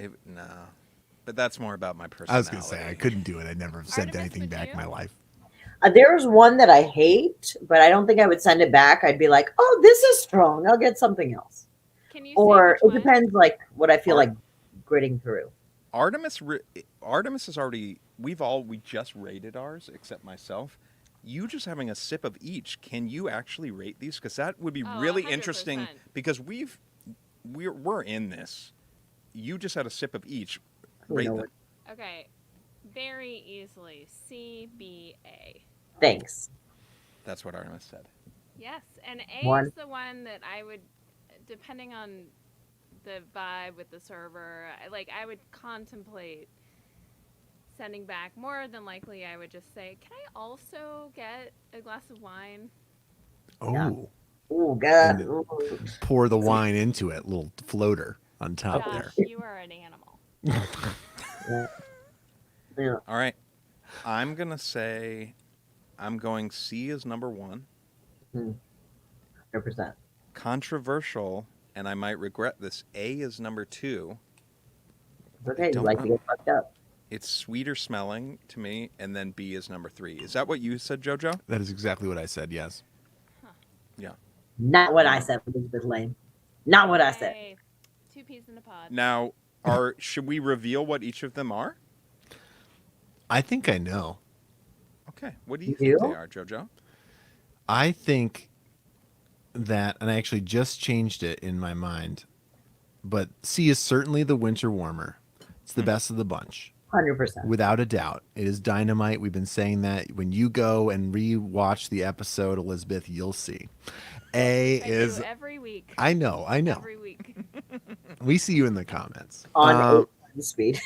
But that's more about my I personality. was going to say I couldn't do it. I never sent Artemis, anything would back in you? my life. There's one that I hate, but I don't think I would send it back. I'd be like, oh, this is strong. I'll get something else. Can you Or say it which depends, like what I feel Or- like gritting through. Artemis is already. We just rated ours, except myself. You just having a sip of each. Can you actually rate these? Because that would be Oh, really 100%. interesting. Because we're in this. You just had a sip of each. You Rate know them. what? one? Okay. Very easily. C, B, A. Thanks. That's what Artemis said. Yes, and A One. is the one that I would, depending on the vibe with the server, I would contemplate sending back. More than likely, I would just say, "Can I also get a glass of wine?" Oh, Yeah. Oh God. And- Ooh. pour the wine into it. Little floater on top Josh, there. you are an animal. Yeah. All right. I'm gonna say, I'm going C is number 1. 100%. Controversial, and I might regret this. A is number 2. It's okay. You don't like know. to get fucked up. It's sweeter smelling to me, and then B is number 3. Is that what you said, JoJo? That is exactly what I said. Yes. Yeah. Not what I said, Elizabeth Lane. Not what I said. Hey, 2 peas in a pod. Now, should we reveal what each of them are? I think I know. Okay. What do you You think do? they are, JoJo? I think that, and I actually just changed it in my mind, but C is certainly the winter warmer. It's the best of the bunch. 100%. Without a doubt. It is dynamite. We've been saying that. When you go and re-watch the episode, Elizabeth, you'll see. A I is... do every week. I know. Every week. We see you in the comments. On 8 speed.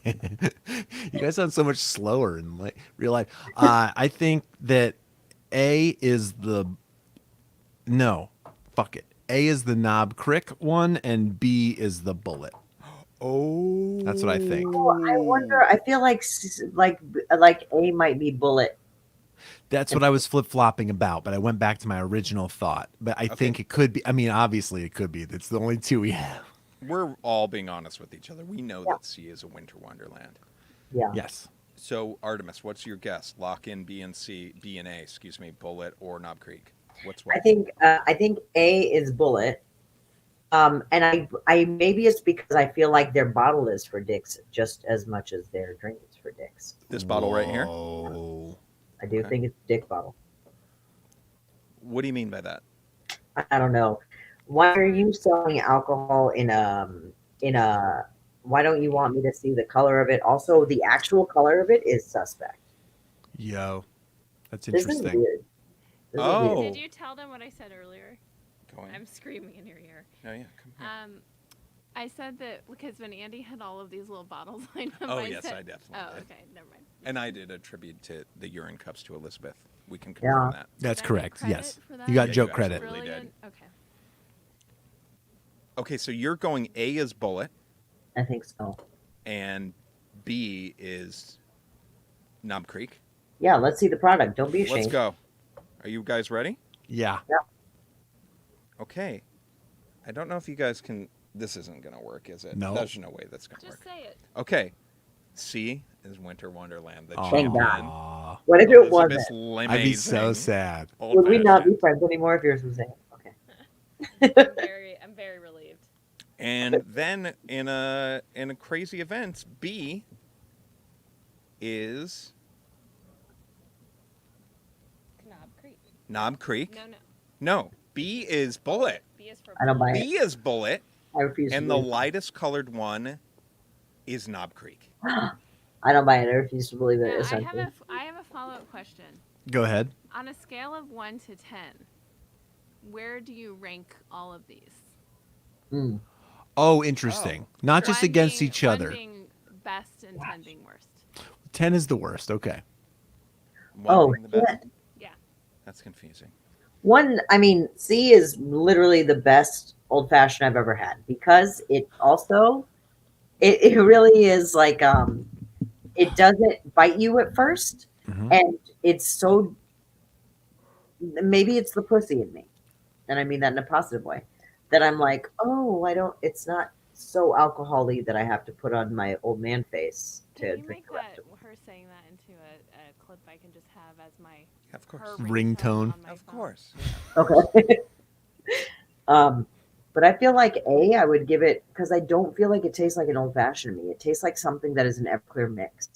You guys sound so much slower in real life. I think that A is the... No. Fuck it. A is the Knob Crick one, and B is the Bullet. Oh, That's what I think. I wonder. I feel like A might be Bullet. That's what I was flip-flopping about, but I went back to my original thought. But I think it could be... I mean, obviously it could be. That's the only two we have. We're all being honest with each other. We know that C is a winter wonderland. Yeah. Yes. So, Artemis, what's your guess? Lock in B and A, excuse me, Bullet or Knob Creek? What's what? I think A is Bullet. And I maybe it's because I feel like their bottle is for dicks just as much as their drink is for dicks. This bottle right here? Oh. I do think it's a dick bottle. What do you mean by that? I don't know. Why are you selling alcohol in a why don't you want me to see the color of it? Also, the actual color of it is suspect. Yo. That's This is interesting. weird. This is Oh. weird. Did you tell them what I said earlier? Go on. I'm screaming in your ear. Oh, yeah, come here. I said that because when Andy had all of these little bottles lined up, Oh, I yes, said, I definitely Oh, did. okay, never mind. And I did attribute to the urine cups to Elizabeth. We can confirm that. That's Did I get correct. credit Yes. for that? You got Yeah, joke you credit. absolutely did. Brilliant. Okay. Okay, so you're going A is Bullet I think so. and B is Knob Creek. Yeah, let's see the product. Don't be ashamed. Let's go. Are you guys ready? Yeah. Okay. I don't know if you guys can... This isn't going to work, is it? No. There's no way that's going to Just work. say it. Okay. C is Winter Wonderland. The Thank God. champion. Aw. What if it Elizabeth wasn't? I'd be so Lemazing sad. Old Would we not be Fashioned. friends anymore if yours was saying? Okay. I'm very relieved. And then in a crazy event, B is Knob Creek. Knob Creek. No. No, B is Bullet. B is for I don't buy it. B is Bullet, I refuse and to the believe it. lightest colored one is Knob Creek. I don't buy it. I refuse to believe it. Now, It's I not have true. I have a follow-up question. Go ahead. On a scale of 1 to 10, where do you rank all of these? Mm. Oh, interesting. Not just One against being- each other. One being best and 10 being worst. 10 is the worst. Okay. One Oh, being the best. shit. Yeah. That's confusing. One, I mean, C is literally the best old fashioned I've ever had because it also, it really is like, it doesn't bite you at first, Mhm. and it's so, maybe it's the pussy in me, and I mean that in a positive way, that I'm like, oh, it's not so alcohol-y that I have to put on my old man face to Can you drink make the rest that, of it. her saying that into a clip I can just have as my Of course. her Ringtone. on my Of phone? course. Okay. But I feel like A, I would give it because I don't feel like it tastes like an old fashioned to me. It tastes like something that is an Everclear mix.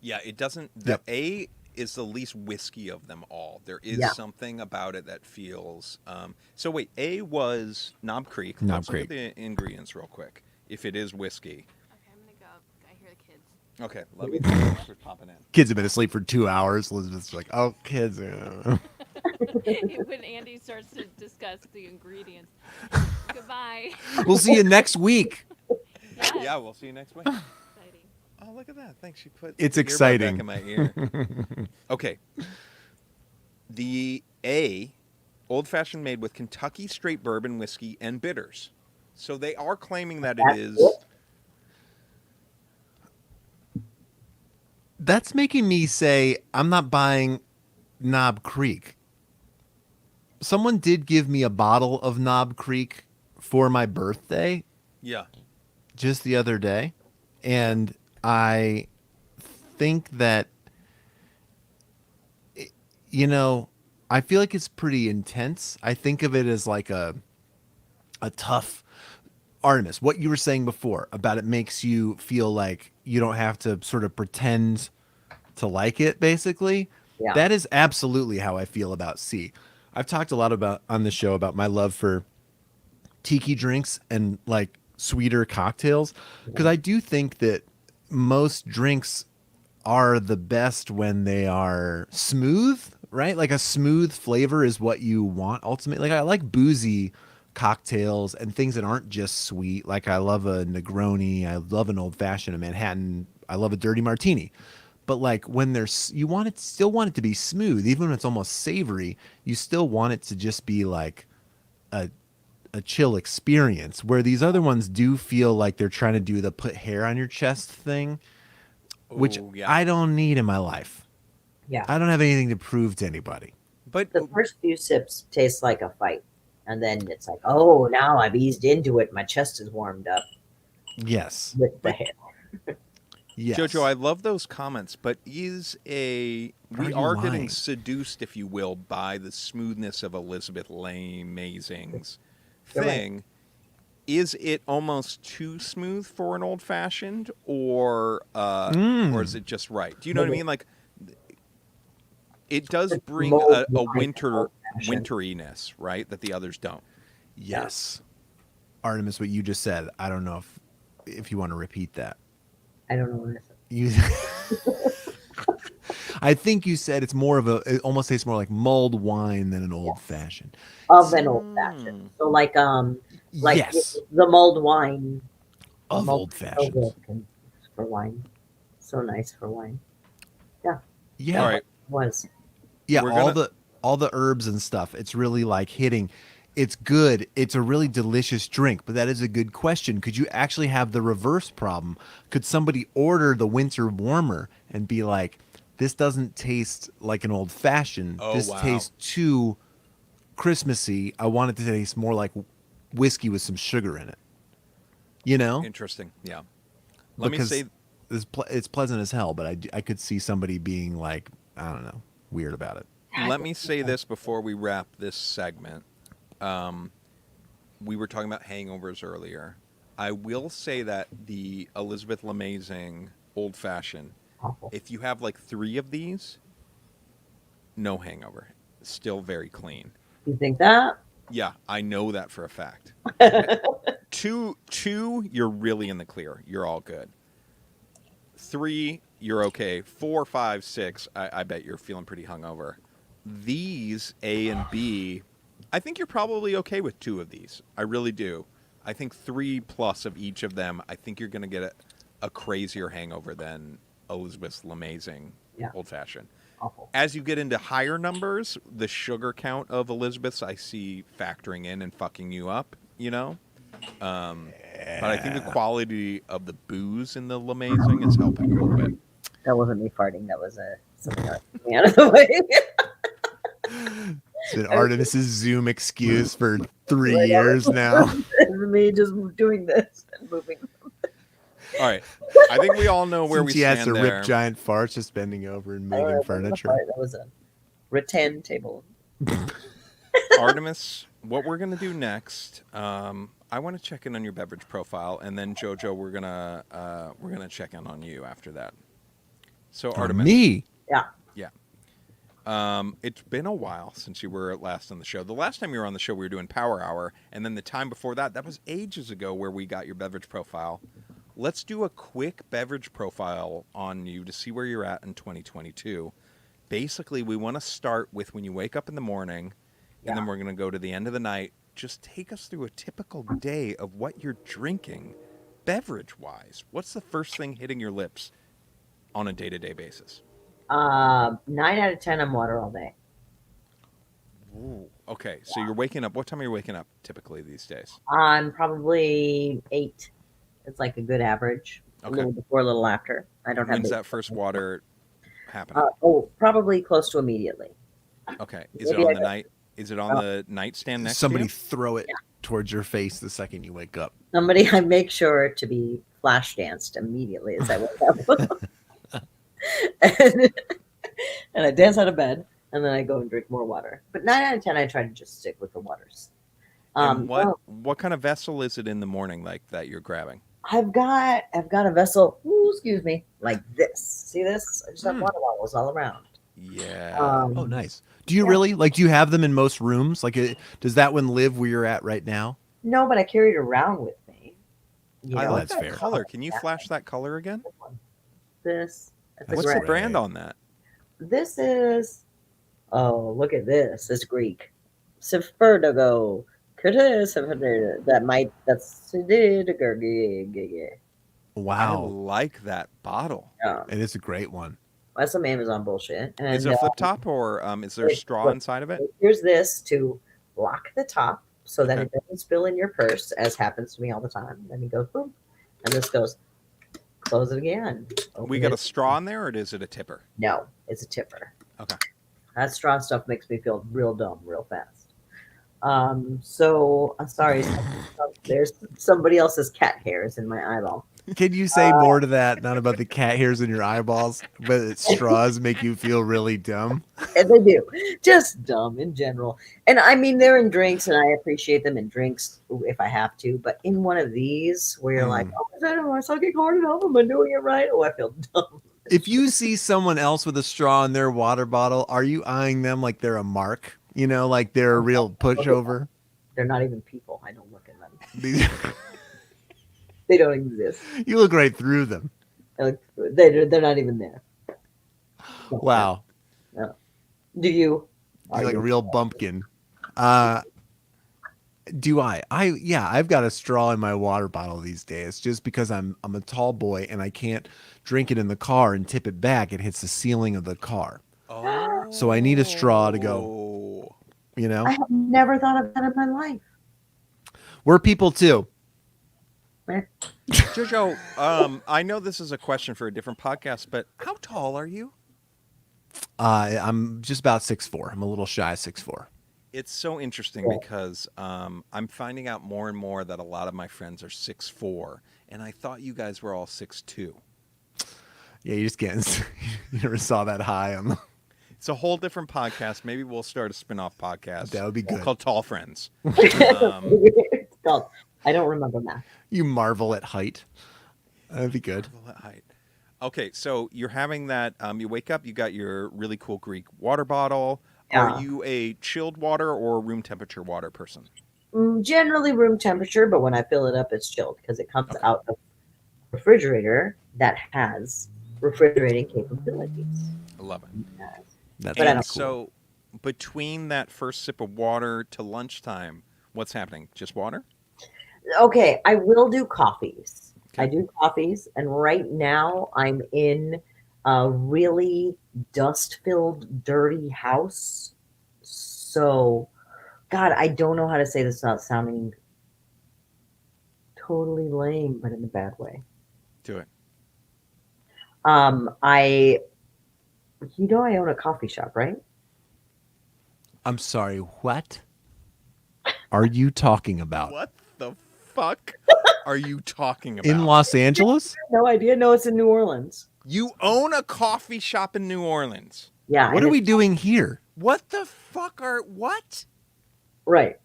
Yeah, it doesn't. The Yep. A is the least whiskey of them all. There is Yeah. something about it that feels. So wait, A was Knob Creek. Knob Let's look Creek. at the ingredients real quick. If it is whiskey. Okay, I'm gonna go. I hear the kids. Okay, let me. Thanks for popping in. Kids have been asleep for 2 hours. Elizabeth's like, oh, kids. When Andy starts to discuss the ingredients. Goodbye. We'll see you next week. Yes. Yeah, we'll see you next week. Exciting. Oh, look at that! Thanks, you put. It's the earbud exciting. Back in my ear. Okay. The A, old fashioned made with Kentucky straight bourbon whiskey and bitters. So they are claiming that it That's is. it? That's making me say I'm not buying Knob Creek. Someone did give me a bottle of Knob Creek for my birthday Yeah. just the other day. And I think that, I feel like it's pretty intense. I think of it as like a tough Artemis. What you were saying before about it makes you feel like you don't have to sort of pretend to like it, basically. Yeah. That is absolutely how I feel about C. I've talked a lot about on the show about my love for tiki drinks and like sweeter cocktails, because I do think that most drinks are the best when they are smooth, right? Like a smooth flavor is what you want ultimately. Like I like boozy cocktails and things that aren't just sweet. Like I love a Negroni, I love an old fashioned, a Manhattan, I love a dirty martini. But like when there's, you want it, still want it to be smooth, even when it's almost savory. You still want it to just be like a chill experience. Where these other ones do feel like they're trying to do the put hair on your chest thing, which Ooh, yeah. I don't need in my life. Yeah. I don't have anything to prove to anybody. But The first few sips taste like a fight. And then it's like, oh, now I've eased into it. My chest is warmed up Yes. with the hair. Yes. Jojo, I love those comments, but we are getting lying? seduced, if you will, by the smoothness of Elizabeth Amazing's You're right. thing. Is it almost too smooth for an old fashioned, or is it just right? Do you know what I mean? Like, it does bring a winteriness, right, that the others don't. Yes. Artemis, what you just said, I don't know if you want to repeat that. I don't know what it You is. I think you said it's more of it almost tastes more like mulled wine than an old fashioned. Of an old fashioned. So like Yes. the mulled wine. Of mulled- old so fashions. good for wine. So nice for wine. Yeah. All right. It was. Yeah, We're all the herbs and stuff. It's really like hitting. It's good. It's a really delicious drink, but that is a good question. Could you actually have the reverse problem? Could somebody order the winter warmer and be like, this doesn't taste like an old fashioned. Oh, This wow. tastes too Christmassy. I want it to taste more like whiskey with some sugar in it. You know? Interesting. Yeah. Let me say, it's pleasant as hell, but I could see somebody being like, I don't know, weird about it. Let me say this before we wrap this segment. We were talking about hangovers earlier. I will say that the Elizabeth Amazing Old Fashioned, Awful. if you have like 3 of these, no hangover. Still very clean. You think that? Yeah, I know that for a fact. Two, you're really in the clear. You're all good. 3, you're okay. 4, 5, 6, I bet you're feeling pretty hungover. These, A and B, I think you're probably okay with 2 of these. I really do. I think 3 plus of each of them, I think you're going to get a crazier hangover than Elizabeth's Amazing Old Fashioned. Awful. As you get into higher numbers, the sugar count of Elizabeth's I see factoring in and fucking you up, you know? But I think the quality of the booze in the Amazing is helping a little bit. That wasn't me farting. That was something else getting out of the way. It's been Artemis's Zoom excuse for 3 years now. It's me just doing this and moving. All right. I think we all know where Since we he stand has to there. rip giant farts just bending over and moving That furniture. was a rattan table. Artemis, what we're going to do next, I want to check in on your beverage profile, and then JoJo, we're gonna check in on you after that. So Artemis, Me? Yeah. it's been a while since you were last on the show. The last time you were on the show, we were doing Power Hour, and then the time before that, that was ages ago where we got your beverage profile. Let's do a quick beverage profile on you to see where you're at in 2022. Basically, we want to start with when you wake up in the morning, and then we're going to go to the end of the night. Just take us through a typical day of what you're drinking, beverage-wise. What's the first thing hitting your lips on a day-to-day basis? 9 out of 10, I'm water all day. Ooh, okay, so you're waking up. What time are you waking up typically these days? I'm probably 8. It's like a good average. A Okay. little before, a little after. I don't have When's the- that first water happening? Probably close to immediately. Okay, is it maybe on I the don't- night? Is it on the nightstand next Somebody to throw it towards your face the second you wake up. I make sure to be flash danced immediately as I wake up. and I dance out of bed, and then I go and drink more water. But 9 out of 10, I try to just stick with the waters. you? And what kind of vessel is it in the morning like that you're grabbing? I've got a vessel. Ooh, excuse me, like this. See this? I just have water bottles all around. Yeah. Oh, nice. Do you really do you have them in most rooms? Like, does that one live where you're at right now? No, but I carry it around with me. You I know, like that's that fair. color. Can you flash that color again? this. It's a What's the great- brand on that? This is. Oh, look at this. It's Greek. Sepherdago. That's Wow. I like that bottle. It is a great one. That's some Amazon bullshit. And Is it a flip top or is there a it's straw flip. inside of it? Here's this to lock the top so that Okay. it doesn't spill in your purse, as happens to me all the time. Then you go boom, and this goes. Close it again. We got a straw in there, or is it a tipper? No, it's a tipper. Okay. That straw stuff makes me feel real dumb real fast. So I'm sorry. There's somebody else's cat hairs in my eyeball. Can you say more to that? Not about the cat hairs in your eyeballs, but straws make you feel really dumb. And they do. Just dumb in general. And I mean, they're in drinks, and I appreciate them in drinks if I have to. But in one of these, where you're like, oh, is that am I sucking hard enough? Am I doing it right? Oh, I feel dumb. If you see someone else with a straw in their water bottle, are you eyeing them like they're a mark? You know, like they're a real pushover? They're not even people. I don't look at them. They don't exist. You look right through them. They're not even there. Wow. Do you? You're like a real bumpkin. Do I? I've got a straw in my water bottle these days just because I'm a tall boy and I can't drink it in the car and tip it back. It hits the ceiling of the car. Oh. So I need a straw to go, you know? I have never thought of that in my life. We're people too. JoJo, I know this is a question for a different podcast, but how tall are you? I'm just about 6'4". I'm a little shy of 6'4". It's so interesting because I'm finding out more and more that a lot of my friends are 6'4", and I thought you guys were all 6'2". Yeah, you just can't. You never saw that high on the. It's a whole different podcast. Maybe we'll start a spin-off podcast. That would be good. Called Tall Friends. It's called, I don't remember that. You marvel at height. That'd be good. Height. Okay, so you're having that. You wake up, you got your really cool Greek water bottle. Yeah. Are you a chilled water or room temperature water person? Generally room temperature, but when I fill it up, it's chilled because it comes out of a refrigerator that has refrigerating capabilities. I love it. That's But I really don't- cool. So between that first sip of water to lunchtime, what's happening? Just water? Okay, I will do coffees. Okay. I do coffees, and right now I'm in a really dust-filled, dirty house. So, God, I don't know how to say this without sounding totally lame, but in a bad way. Do it. I own a coffee shop, right? I'm sorry, what are you talking about? What the fuck are you talking about? In Los Angeles? No idea. No, it's in New Orleans. You own a coffee shop in New Orleans. Yeah. What and are we it's- doing here? What the fuck are what? Right.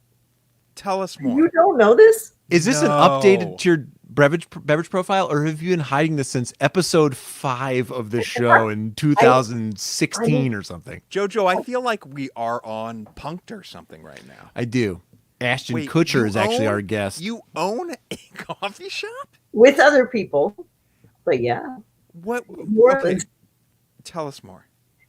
Tell us more. You don't know this? Is this an No. updated to your beverage profile, or have you been hiding this since episode 5 of the show in 2016 or something? JoJo, I feel like we are on Punked or something right now. I do. Ashton Wait, Kutcher you is actually own- our guest. You own a coffee shop? With other people. But yeah. What? New Orleans. Tell us more.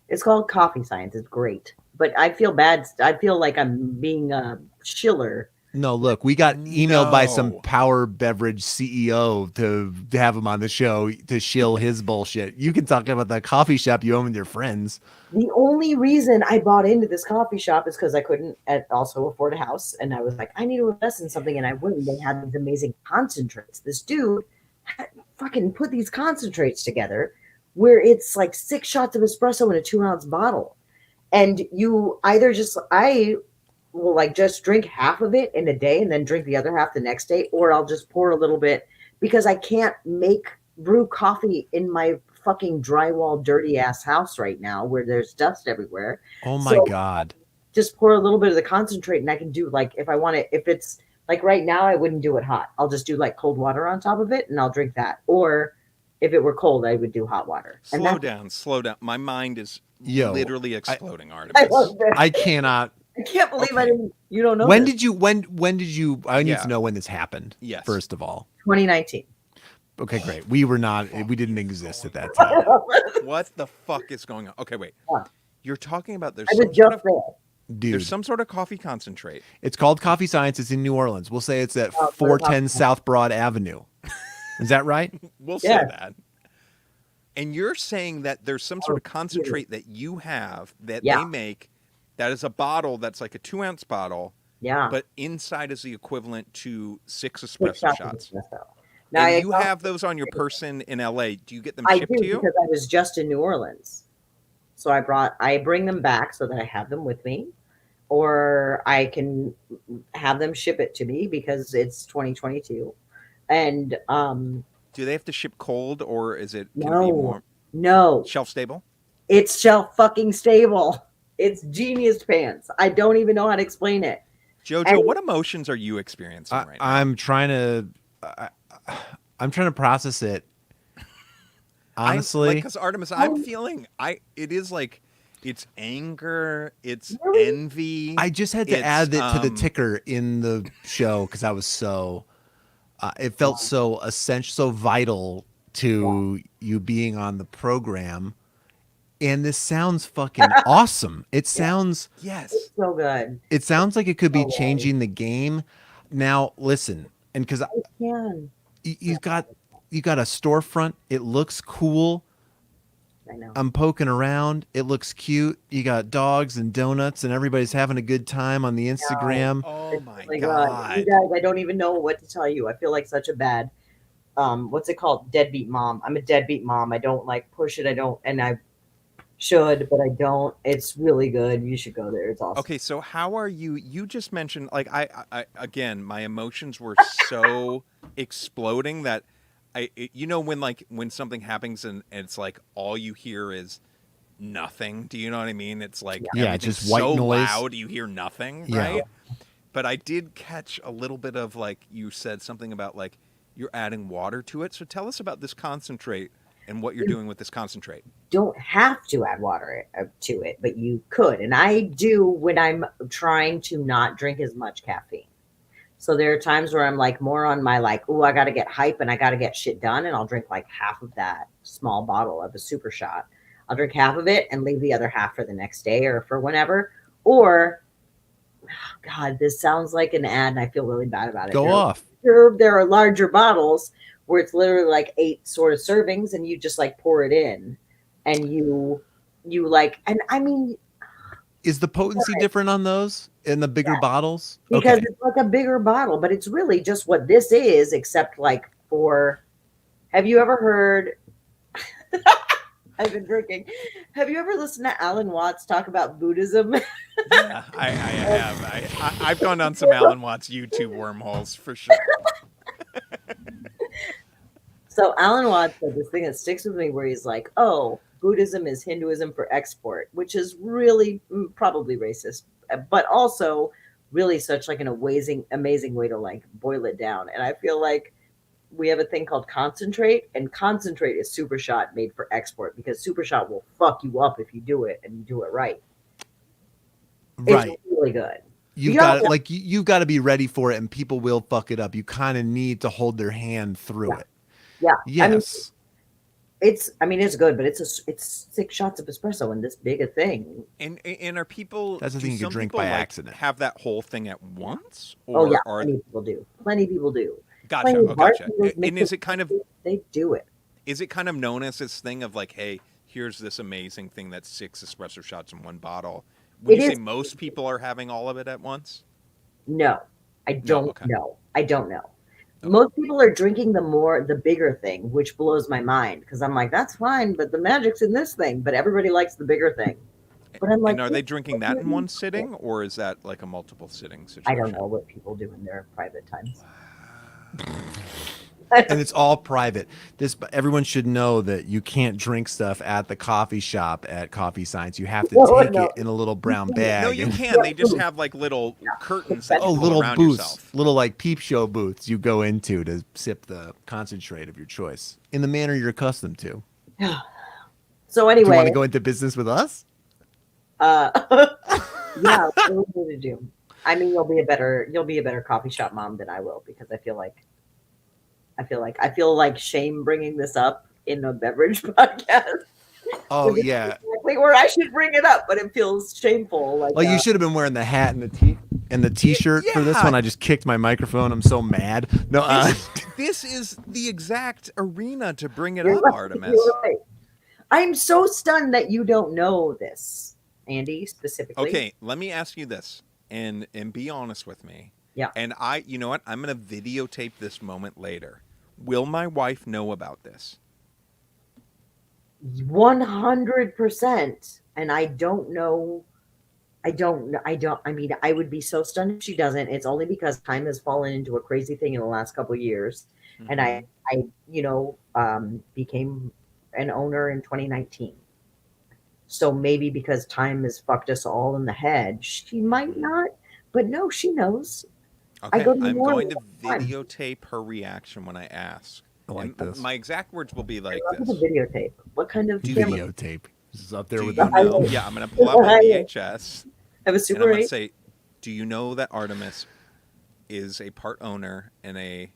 It's called Coffee Science. It's great. But I feel bad. I feel like I'm being a shiller. No, look, we got emailed by some No. power beverage CEO to have him on the show to shill his bullshit. You can talk about the coffee shop you own with your friends. The only reason I bought into this coffee shop is because I couldn't also afford a house. And I was like, I need to invest in something. And I went and they had these amazing concentrates. This dude had fucking put these concentrates together where it's like 6 shots of espresso in a 2-ounce bottle. And you either I will like just drink half of it in a day and then drink the other half the next day, or I'll just pour a little bit because I can't brew coffee in my fucking drywall dirty ass house right now where there's dust everywhere. Oh my So- God. Just pour a little bit of the concentrate and I can do like, if I want it, if it's like right now, I wouldn't do it hot. I'll just do like cold water on top of it and I'll drink that. Or if it were cold, I would do hot water. And Slow that's- down. My mind is Yo, literally exploding, I Artemis. love that. I cannot. I can't believe Okay. you don't know When this. did you, I need Yeah. to know when this happened. Yes. First of all. 2019. Okay, great. We didn't exist at that time. What the fuck is going on? Okay, wait. What? You're talking about I was just there. Dude, there's some sort of coffee concentrate. it's called Coffee Science. It's in New Orleans. We'll say it's at Oh, 410 South Broad Avenue. Is that right? We'll say that. And you're saying that there's some sort of concentrate that you have that they make that is a bottle that's like a 2-ounce bottle. Yeah. But inside is the equivalent to 6 espresso shots. Now, and you have those on your person in LA. Do you get them I shipped do to you? because I was just in New Orleans. So I bring them back so that I have them with me, or I can have them ship it to me because it's 2022. And do they have to ship cold, or is it can no, it be warm? No. Shelf stable? It's shelf fucking stable. It's genius pants. I don't even know how to explain it. JoJo, what emotions are you experiencing right now? I'm trying to process it. Honestly, because Artemis, I'm feeling it is like it's anger, it's Really? envy. I just had to add it to the ticker in the show because I was so it felt so essential, so vital to you being on the program. And this sounds fucking awesome. It sounds yes, It's so good. it sounds like it could be changing the game. Now listen, and because I can. you got a storefront. It looks cool. I know. I'm poking around. It looks cute. You got dogs and donuts, and everybody's having a good time on the Instagram. oh my Oh my god. You guys, I don't even know what to tell you. I feel like such a bad, what's it called? Deadbeat mom. I'm a deadbeat mom. I don't like push it. I don't, and I should, but I don't. It's really good. You should go there. It's awesome. Okay, so how are you? You just mentioned like I again, my emotions were so exploding that when something happens and it's like all you hear is nothing. Do you know what I mean? It's like just white so noise. loud you hear nothing, Yeah. right? But I did catch a little bit of like you said something about like you're adding water to it. So tell us about this concentrate and what you're doing with this concentrate. Don't have to add water to it, but you could. And I do when I'm trying to not drink as much caffeine. So there are times where I'm like more on my like, oh, I got to get hype and I got to get shit done. And I'll drink like half of that small bottle of a super shot. I'll drink half of it and leave the other half for the next day or for whenever. Or, God, this sounds like an ad and I feel really bad about it. Go off. There are larger bottles where it's literally like 8 sort of servings and you just like pour it in and you like, and I mean, is the potency different on those in the bigger bottles? Because it's like a bigger bottle, but it's really just what this is, except like for, have you ever heard, I've been drinking. Have you ever listened to Alan Watts talk about Buddhism? Yeah, I have. I've gone down some Alan Watts YouTube wormholes for sure. So Alan Watts said this thing that sticks with me where he's like, oh, Buddhism is Hinduism for export, which is really probably racist, but also really such like an amazing way to like boil it down. And I feel like we have a thing called concentrate, and concentrate is super shot made for export because super shot will fuck you up if you do it and you do it right. Right. It's really good. You've got to be ready for it, and people will fuck it up. You kind of need to hold their hand through it. Yeah. Yes. I mean, it's good, but it's 6 shots of espresso in this big a thing. And are people? That's the thing you can drink by accident. Have that whole thing at once? Or plenty people do. Plenty people do. Gotcha. Gotcha. And is it kind of? They do it. Is it kind of known as this thing of like, hey, here's this amazing thing that's 6 espresso shots in one bottle? Would you say most people are having all of it at once? No, I don't know. I don't know. Most people are drinking the bigger thing, which blows my mind because I'm like, that's fine, but the magic's in this thing. But everybody likes the bigger thing. But I'm like, and are they drinking that in one sitting, or is that like a multiple sitting situation? I don't know what people do in their private times. And it's all private. Everyone should know that you can't drink stuff at the coffee shop at Coffee Science. You have to take it in a little brown bag. No, you can't. They just have like little curtains that you pull little around booths, yourself. little like peep show booths you go into to sip the concentrate of your choice in the manner you're accustomed to. So anyway, do you want to go into business with us? Yeah, what do we need to do? I mean, you'll be a better coffee shop mom than I will because I feel like I feel like shame bringing this up in a beverage podcast. Oh This is yeah. exactly where I should bring it up, but it feels shameful. Like, Well, you should have been wearing the hat and the t-shirt for this Yeah. one. I just kicked my microphone. I'm so mad. No, This is the exact arena to bring it you're up, right, Artemis. you're right. I'm so stunned that you don't know this, Andy, specifically. Okay, let me ask you this, and be honest with me. Yeah. And you know what? I'm going to videotape this moment later. Will my wife know about this? 100%. And I don't know. I mean, I would be so stunned if she doesn't. It's only because time has fallen into a crazy thing in the last couple of years. Mm-hmm. And I became an owner in 2019. So maybe because time has fucked us all in the head, she might not. But no, she knows. Okay, go to I'm New going to Orleans all the time. videotape her reaction when I ask. I like And this. My exact words will be like I love this. the videotape. What kind of camera? Videotape. This is up there Do with you the know? Yeah, I'm going to pull out my VHS. I have a And I'm Super going to 8. say, do you know that Artemis is a part owner in a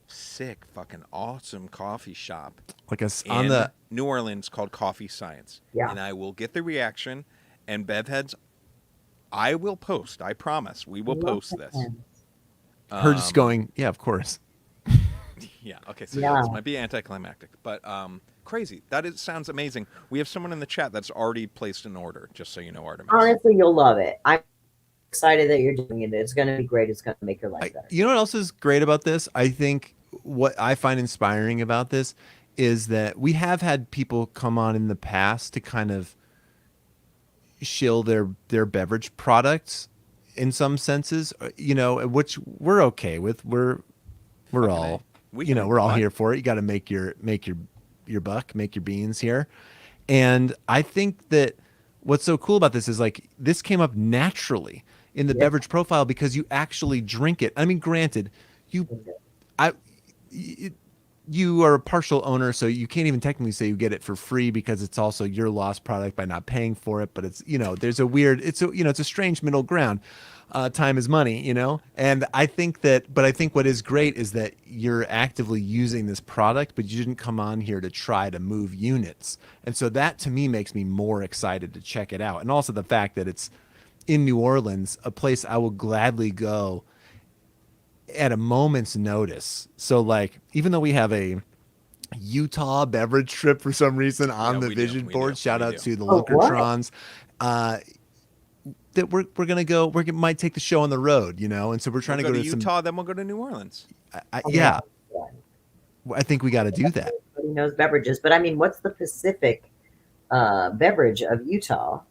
sick, fucking awesome coffee shop like a in on the New Orleans called Coffee Science? Yeah. And I will get the reaction. And Bevheads, I will post. I promise. We will post this. her just going, yeah, of course. Yeah. Okay. So Yeah. this might be anticlimactic, but crazy. Sounds amazing. We have someone in the chat that's already placed an order. Just so you know, Artemis. Honestly, you'll love it. I'm excited that you're doing it. It's going to be great. It's going to make your life better. You know what else is great about this? I think what I find inspiring about this is that we have had people come on in the past to kind of shill their beverage products in some senses, which we're okay with. We're all, we're all here for it. You got to make your buck, make your beans here. And I think that what's so cool about this is like this came up naturally in the beverage profile because you actually drink it. I mean, granted, you are a partial owner, so you can't even technically say you get it for free because it's also your lost product by not paying for it. But it's, there's a weird, it's a strange middle ground. Time is money, and I think what is great is that you're actively using this product, but you didn't come on here to try to move units. And so that to me makes me more excited to check it out. And also the fact that it's in New Orleans, a place I will gladly go at a moment's notice. So like, even though we have a Utah beverage trip for some reason on the vision board, shout out to the Lunkertrons, that we're going to go, might take the show on the road, and so we're trying to go to Utah, then we'll go to New Orleans. Yeah. I think we got to do that. Everybody knows beverages, but I mean, what's the specific beverage of Utah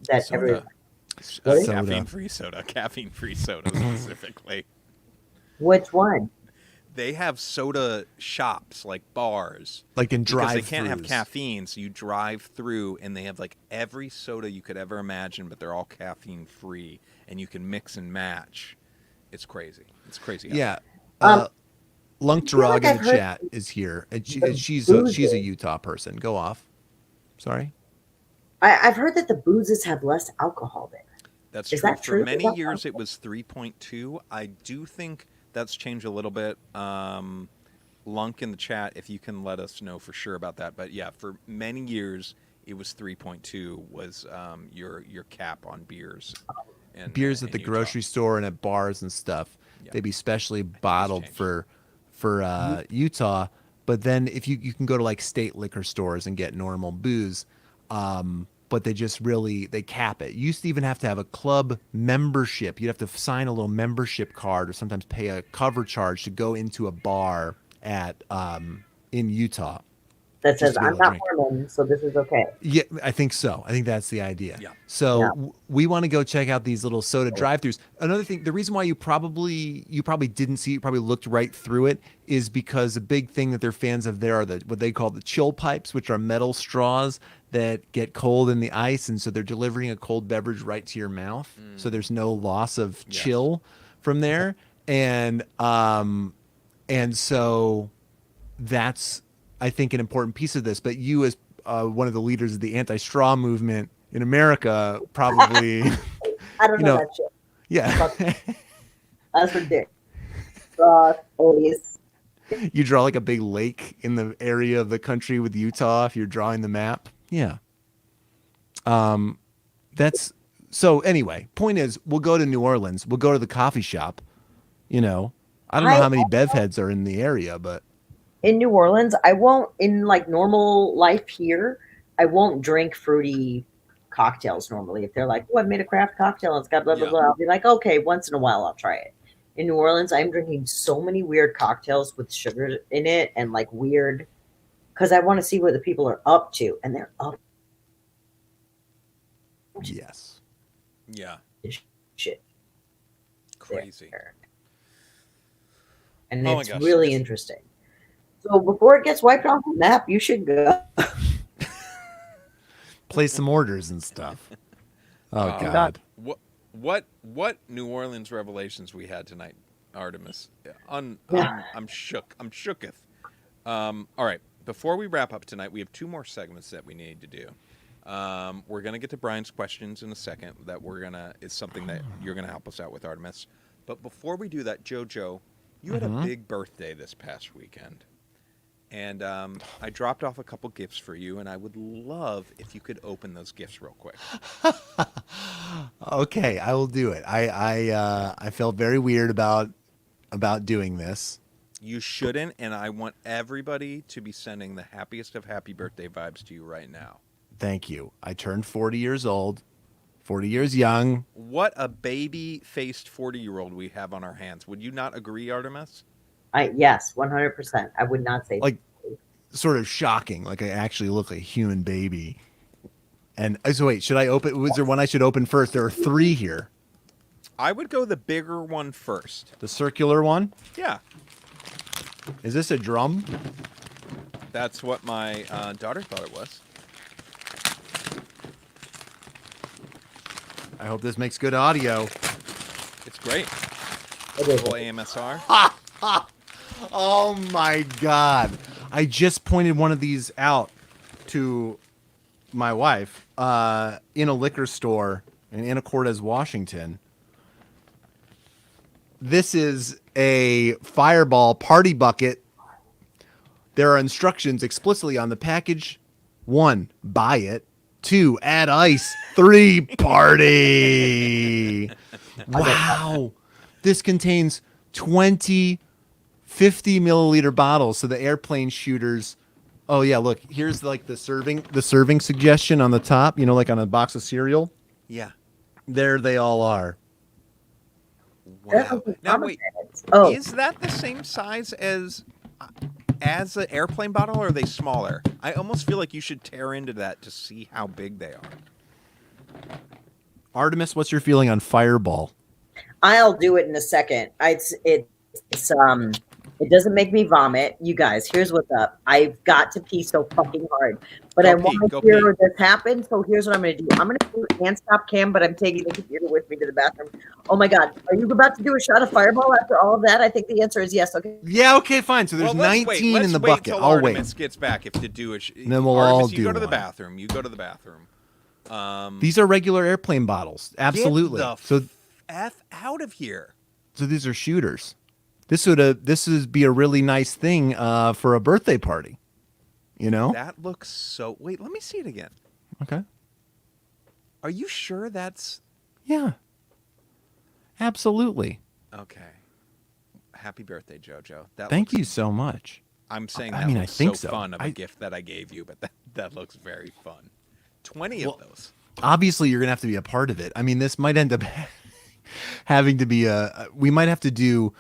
that Soda. What? Caffeine-free soda specifically. Which one? They have soda shops, like bars. Like in drive-thrus. Because they can't have caffeine, so you drive through, and they have like every soda you could ever imagine, but they're all caffeine-free, and you can mix and match. It's crazy. It's crazy. Yeah. Lunktarog in the chat is here, and she's a Utah person. Go off. Sorry. I've heard that the boozes have less alcohol there. That's Is true. that true? For many years, it was 3.2. I do think that's changed a little bit. Lunk in the chat, if you can let us know for sure about that. But yeah, for many years, it was 3.2 was your cap on beers. And, beers at the Utah. grocery store and at bars and stuff. Yeah. They'd be specially bottled for Utah. But then if you can go to like state liquor stores and get normal booze, but they cap it. You used to even have to have a club membership. You'd have to sign a little membership card or sometimes pay a cover charge to go into a bar in Utah. That says, I'm not Mormon, so this is okay. Yeah, I think so. I think that's the idea. Yeah. So we want to go check out these little soda drive-thrus. Another thing, the reason why you probably didn't see, you probably looked right through it, is because a big thing that they're fans of there are what they call the chill pipes, which are metal straws that get cold in the ice, and so they're delivering a cold beverage right to your mouth. So there's no loss of chill from there, and so that's, I think, an important piece of this. But you, as one of the leaders of the anti-straw movement in America, probably I don't know that shit. Yeah. That's for dick. Straws, always. You draw like a big lake in the area of the country with Utah if you're drawing the map. Yeah. That's so anyway, point is we'll go to New Orleans. We'll go to the coffee shop. You know, I don't know how many bev heads are in the area, but in New Orleans, I won't, in like normal life here, I won't drink fruity cocktails normally. If they're like, oh, I've made a craft cocktail and it's got blah, blah, blah, I'll be like, okay, once in a while I'll try it. In New Orleans, I'm drinking so many weird cocktails with sugar in it and like weird, because I want to see what the people are up to. And they're up. yes. Yeah. Shit. Crazy. There. And Oh my it's gosh. really interesting. So before it gets wiped off the map, you should go. Place some orders and stuff. Oh God. What New Orleans revelations we had tonight, Artemis. I'm shook. I'm shooketh. All right. Before we wrap up tonight, we have 2 more segments that we need to do. We're gonna get to Brian's questions in a second. That is something that you're gonna help us out with, Artemis. But before we do that, JoJo, you had a big birthday this past weekend. And I dropped off a couple gifts for you, and I would love if you could open those gifts real quick. Okay, I will do it. I felt very weird about doing this. You shouldn't, and I want everybody to be sending the happiest of happy birthday vibes to you right now. Thank you. I turned 40 years old, 40 years young. What a baby-faced 40-year-old we have on our hands. Would you not agree, Artemis? Yes, 100%. I would not say Like, sort of shocking. Like I actually look like a human baby. And so wait, should I open? Was there one I should open first? There are 3 here. I would go the bigger one first. The circular one? Yeah. Is this a drum? That's what my daughter thought it was. I hope this makes good audio. It's great. It is. Little AMSR. Oh my God. I just pointed one of these out to my wife in a liquor store in Anacortes, Washington. This is a Fireball party bucket. There are instructions explicitly on the package. 1, buy it. 2, add ice. 3, party. Wow. This contains 20 50 milliliter bottles. So the airplane shooters. Oh yeah, look, here's like the serving suggestion on the top, you know, like on a box of cereal. Yeah. There they all are. Wow. Now wait, is that the same size as the airplane bottle, or are they smaller? I almost feel like you should tear into that to see how big they are. Artemis, what's your feeling on Fireball? I'll do it in a second. It doesn't make me vomit. You guys, here's what's up. I've got to pee so fucking hard, but I want to hear this happen. So here's what I'm going to do. I'm going to do a hand stop cam, but I'm taking the computer with me to the bathroom. Oh my God. Are you about to do a shot of Fireball after all of that? I think the answer is yes. Okay. Yeah. Okay, fine. So there's 19 in the bucket. I'll wait. Artemis gets back if to do it. Then we'll Artemis, all do you go to the one. bathroom. You go to the bathroom. These are regular airplane bottles. Absolutely. Get the So F out of here. So these are shooters. This would be a really nice thing for a birthday party. You know? That looks so. Wait, let me see it again. Okay. Are you sure that's? Yeah. Absolutely. Okay. Happy birthday, JoJo. Thank you so much. I'm saying I looks think so fun of a gift that I gave you, but that looks very fun. 20 of those. Obviously, you're gonna have to be a part of it. I mean, this might end up having to be we might have to do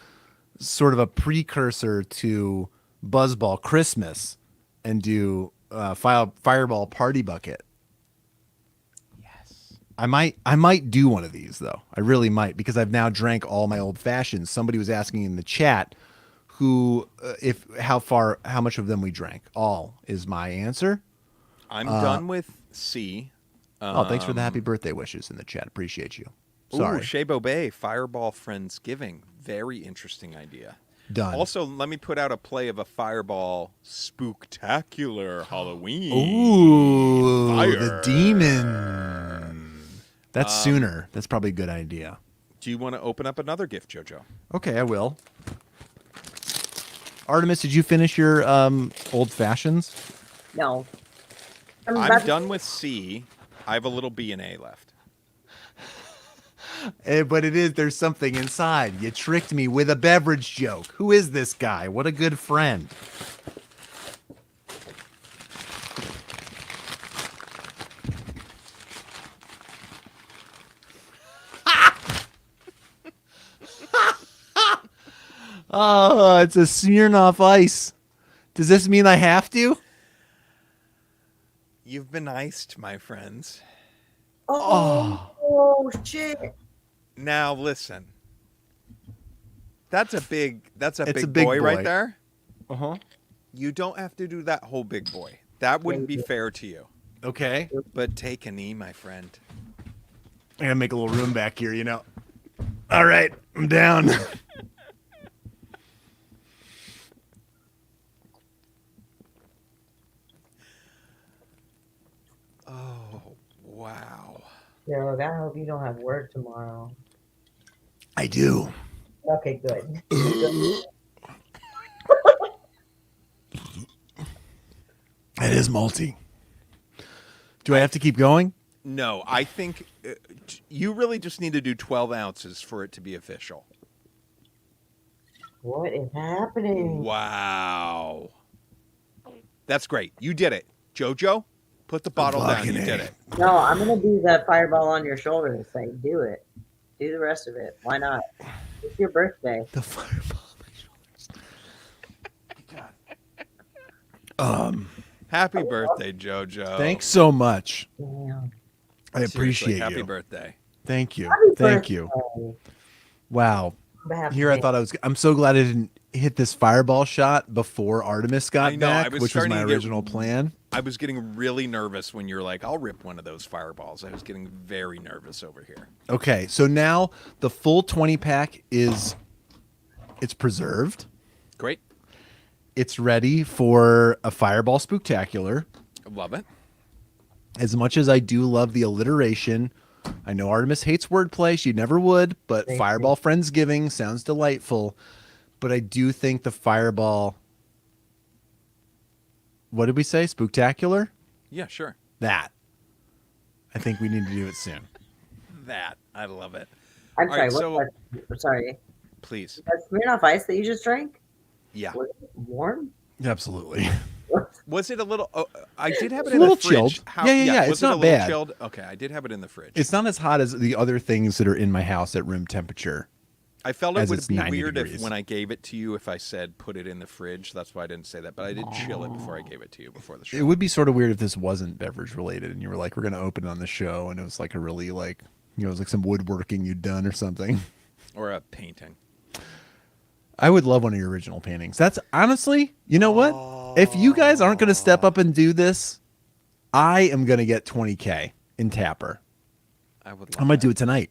sort of a precursor to Buzzball Christmas and do Fireball Party Bucket. Yes. I might do one of these though. I really might, because I've now drank all my old fashions. Somebody was asking in the chat how much of them we drank. All is my answer. I'm done with C. Thanks for the happy birthday wishes in the chat. Appreciate you. Sorry. Ooh, Shea Bobet, Fireball Friendsgiving. Very interesting idea. Done. Also, let me put out a play of a Fireball Spooktacular Halloween. Ooh, Fire. the demon. That's sooner. That's probably a good idea. Do you want to open up another gift, JoJo? Okay, I will. Artemis, did you finish your old fashions? No. I'm about done with C. I have a little B and A left. But there's something inside. You tricked me with a beverage joke. Who is this guy? What a good friend. Oh, it's a Smirnoff Ice. Does this mean I have to? You've been iced, my friends. Oh shit. Now listen. That's a big It's a big big boy boy. right there. Uh-huh. You don't have to do that whole big boy. That wouldn't be fair to you. Okay. But take a knee, my friend. I gotta make a little room back here, you know. All right, I'm down. Oh, wow. Yo, I hope you don't have work tomorrow. I do. Okay, good. It is malty. Do I have to keep going? No, I think you really just need to do 12 ounces for it to be official. What is happening? Wow. That's great. You did it. JoJo, put the bottle down. You did it. No, I'm gonna do that fireball on your shoulder and say, do it. Do the rest of it. Why not? It's your birthday. The fireball on my shoulders. Happy birthday, JoJo. Thanks so much. Damn. I Seriously, appreciate happy you. birthday. Thank you. Happy Thank you. birthday. Wow. On behalf Here of I thought I'm so glad I didn't hit this fireball shot before Artemis got I know, I back, was which was starting my to get- original plan. I was getting really nervous when you're like, I'll rip one of those fireballs. I was getting very nervous over here. Okay, so now the full 20 pack it's preserved. Great. It's ready for a fireball spooktacular. Love it. As much as I do love the alliteration, I know Artemis hates wordplay. She never would, but Thank Fireball Friendsgiving sounds delightful. But I do think the fireball, what did we say? Spooktacular? Yeah, sure. That. I think we need to do it soon. That. I love it. I'm All sorry. right, What? so- I'm sorry. Please. That's Smirnoff Ice that you just drank? Yeah. Was it warm? Absolutely. Was it a little? Oh, I did have it It's a in the little fridge. chilled. Yeah. Was It's it not a little bad. chilled? Okay, I did have it in the fridge. It's not as hot as the other things that are in my house at room temperature. I felt it as would it's be 90 weird degrees. if when I gave it to you, if I said put it in the fridge. That's why I didn't say that. But I did chill it before I gave it to you before the show. It would be sort of weird if this wasn't beverage related and you were like, we're going to open it on the show. And it was like a really like, it was like some woodworking you'd done or something. Or a painting. I would love one of your original paintings. That's honestly, you know what? If you guys aren't going to step up and do this, I am going to get 20K in Tapper. I would. Love I'm going to do that. it tonight.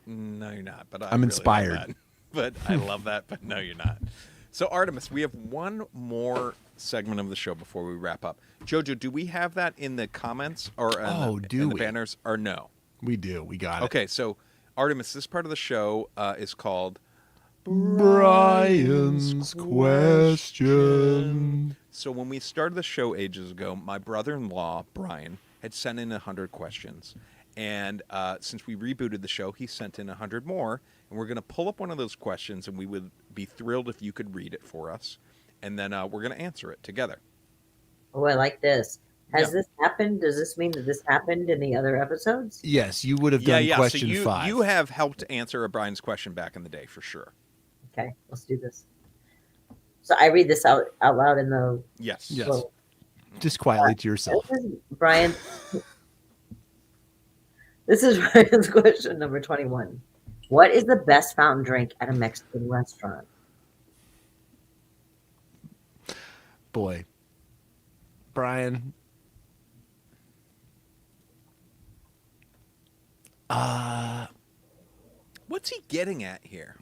No, you're not. But I'm really love inspired. that. But I love that. But no, you're not. So Artemis, we have one more segment of the show before we wrap up. JoJo, do we have that in the comments or in do the we? banners or no? We do. We got it. Okay, so Artemis, this part of the show is called Brian's question. So when we started the show ages ago, my brother-in-law, Brian, had sent in 100 questions. And since we rebooted the show, he sent in 100 more. And we're going to pull up one of those questions, and we would be thrilled if you could read it for us. And then we're going to answer it together. Oh, I like this. Has Yeah. this happened? Does this mean that this happened in the other episodes? Yes, you would have done question so 5. you have helped answer Brian's question back in the day for sure. Okay, let's do this. So I read this out loud in the. Yes. Yes. Well, Just quietly to yourself. This is Brian. This is Brian's question number 21. What is the best fountain drink at a Mexican restaurant? Boy. Brian. What's he getting at here?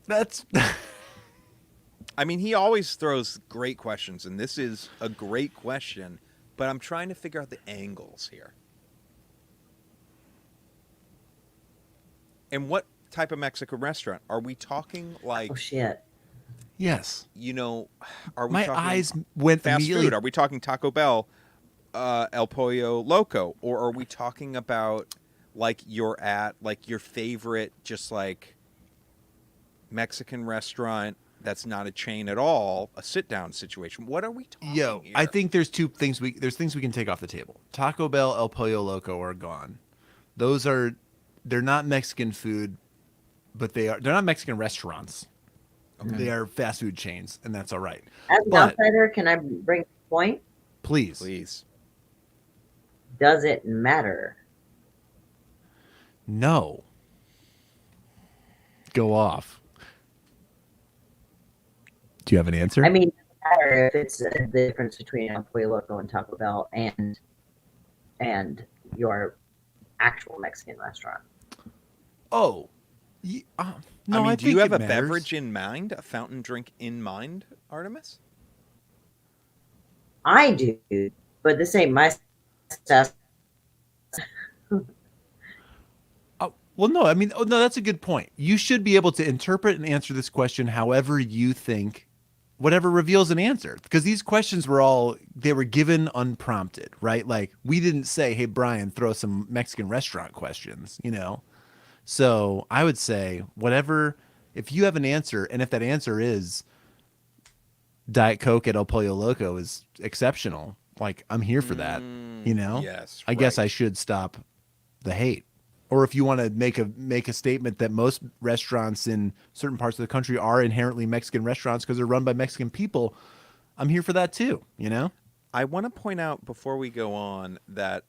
That's I mean, he always throws great questions, and this is a great question, but I'm trying to figure out the angles here. And what type of Mexican restaurant? Are we talking like Oh shit! Yes. You know, are we My talking eyes went fast immediately. food? Are we talking Taco Bell, El Pollo Loco, or are we talking about like you're at like your favorite just like Mexican restaurant that's not a chain at all, a sit down situation? What are we talking Yo, here? I think there's things we can take off the table. Taco Bell, El Pollo Loco are gone. They're not Mexican food, but they're not Mexican restaurants. Okay. They are fast food chains, and that's all right. As an But outsider, can I bring a point? please. Please. Does it matter? No. Go off. Do you have an answer? I mean, it doesn't matter if it's the difference between El Pollo Loco and Taco Bell and your actual Mexican restaurant. Oh. No, I mean, I do think you have it a matters. beverage in mind, a fountain drink in mind, Artemis? I do, but this ain't my stuff. Well, no, I mean, no, that's a good point. You should be able to interpret and answer this question however you think, whatever reveals an answer. Because these questions they were given unprompted, right? Like, we didn't say, hey, Brian, throw some Mexican restaurant questions, you know? So I would say, if you have an answer, and if that answer is Diet Coke at El Pollo Loco is exceptional, like, I'm here for that, you know? Yes. I guess right. I should stop the hate. Or if you want to make a statement that most restaurants in certain parts of the country are inherently Mexican restaurants because they're run by Mexican people, I'm here for that too, you know? I want to point out before we go on that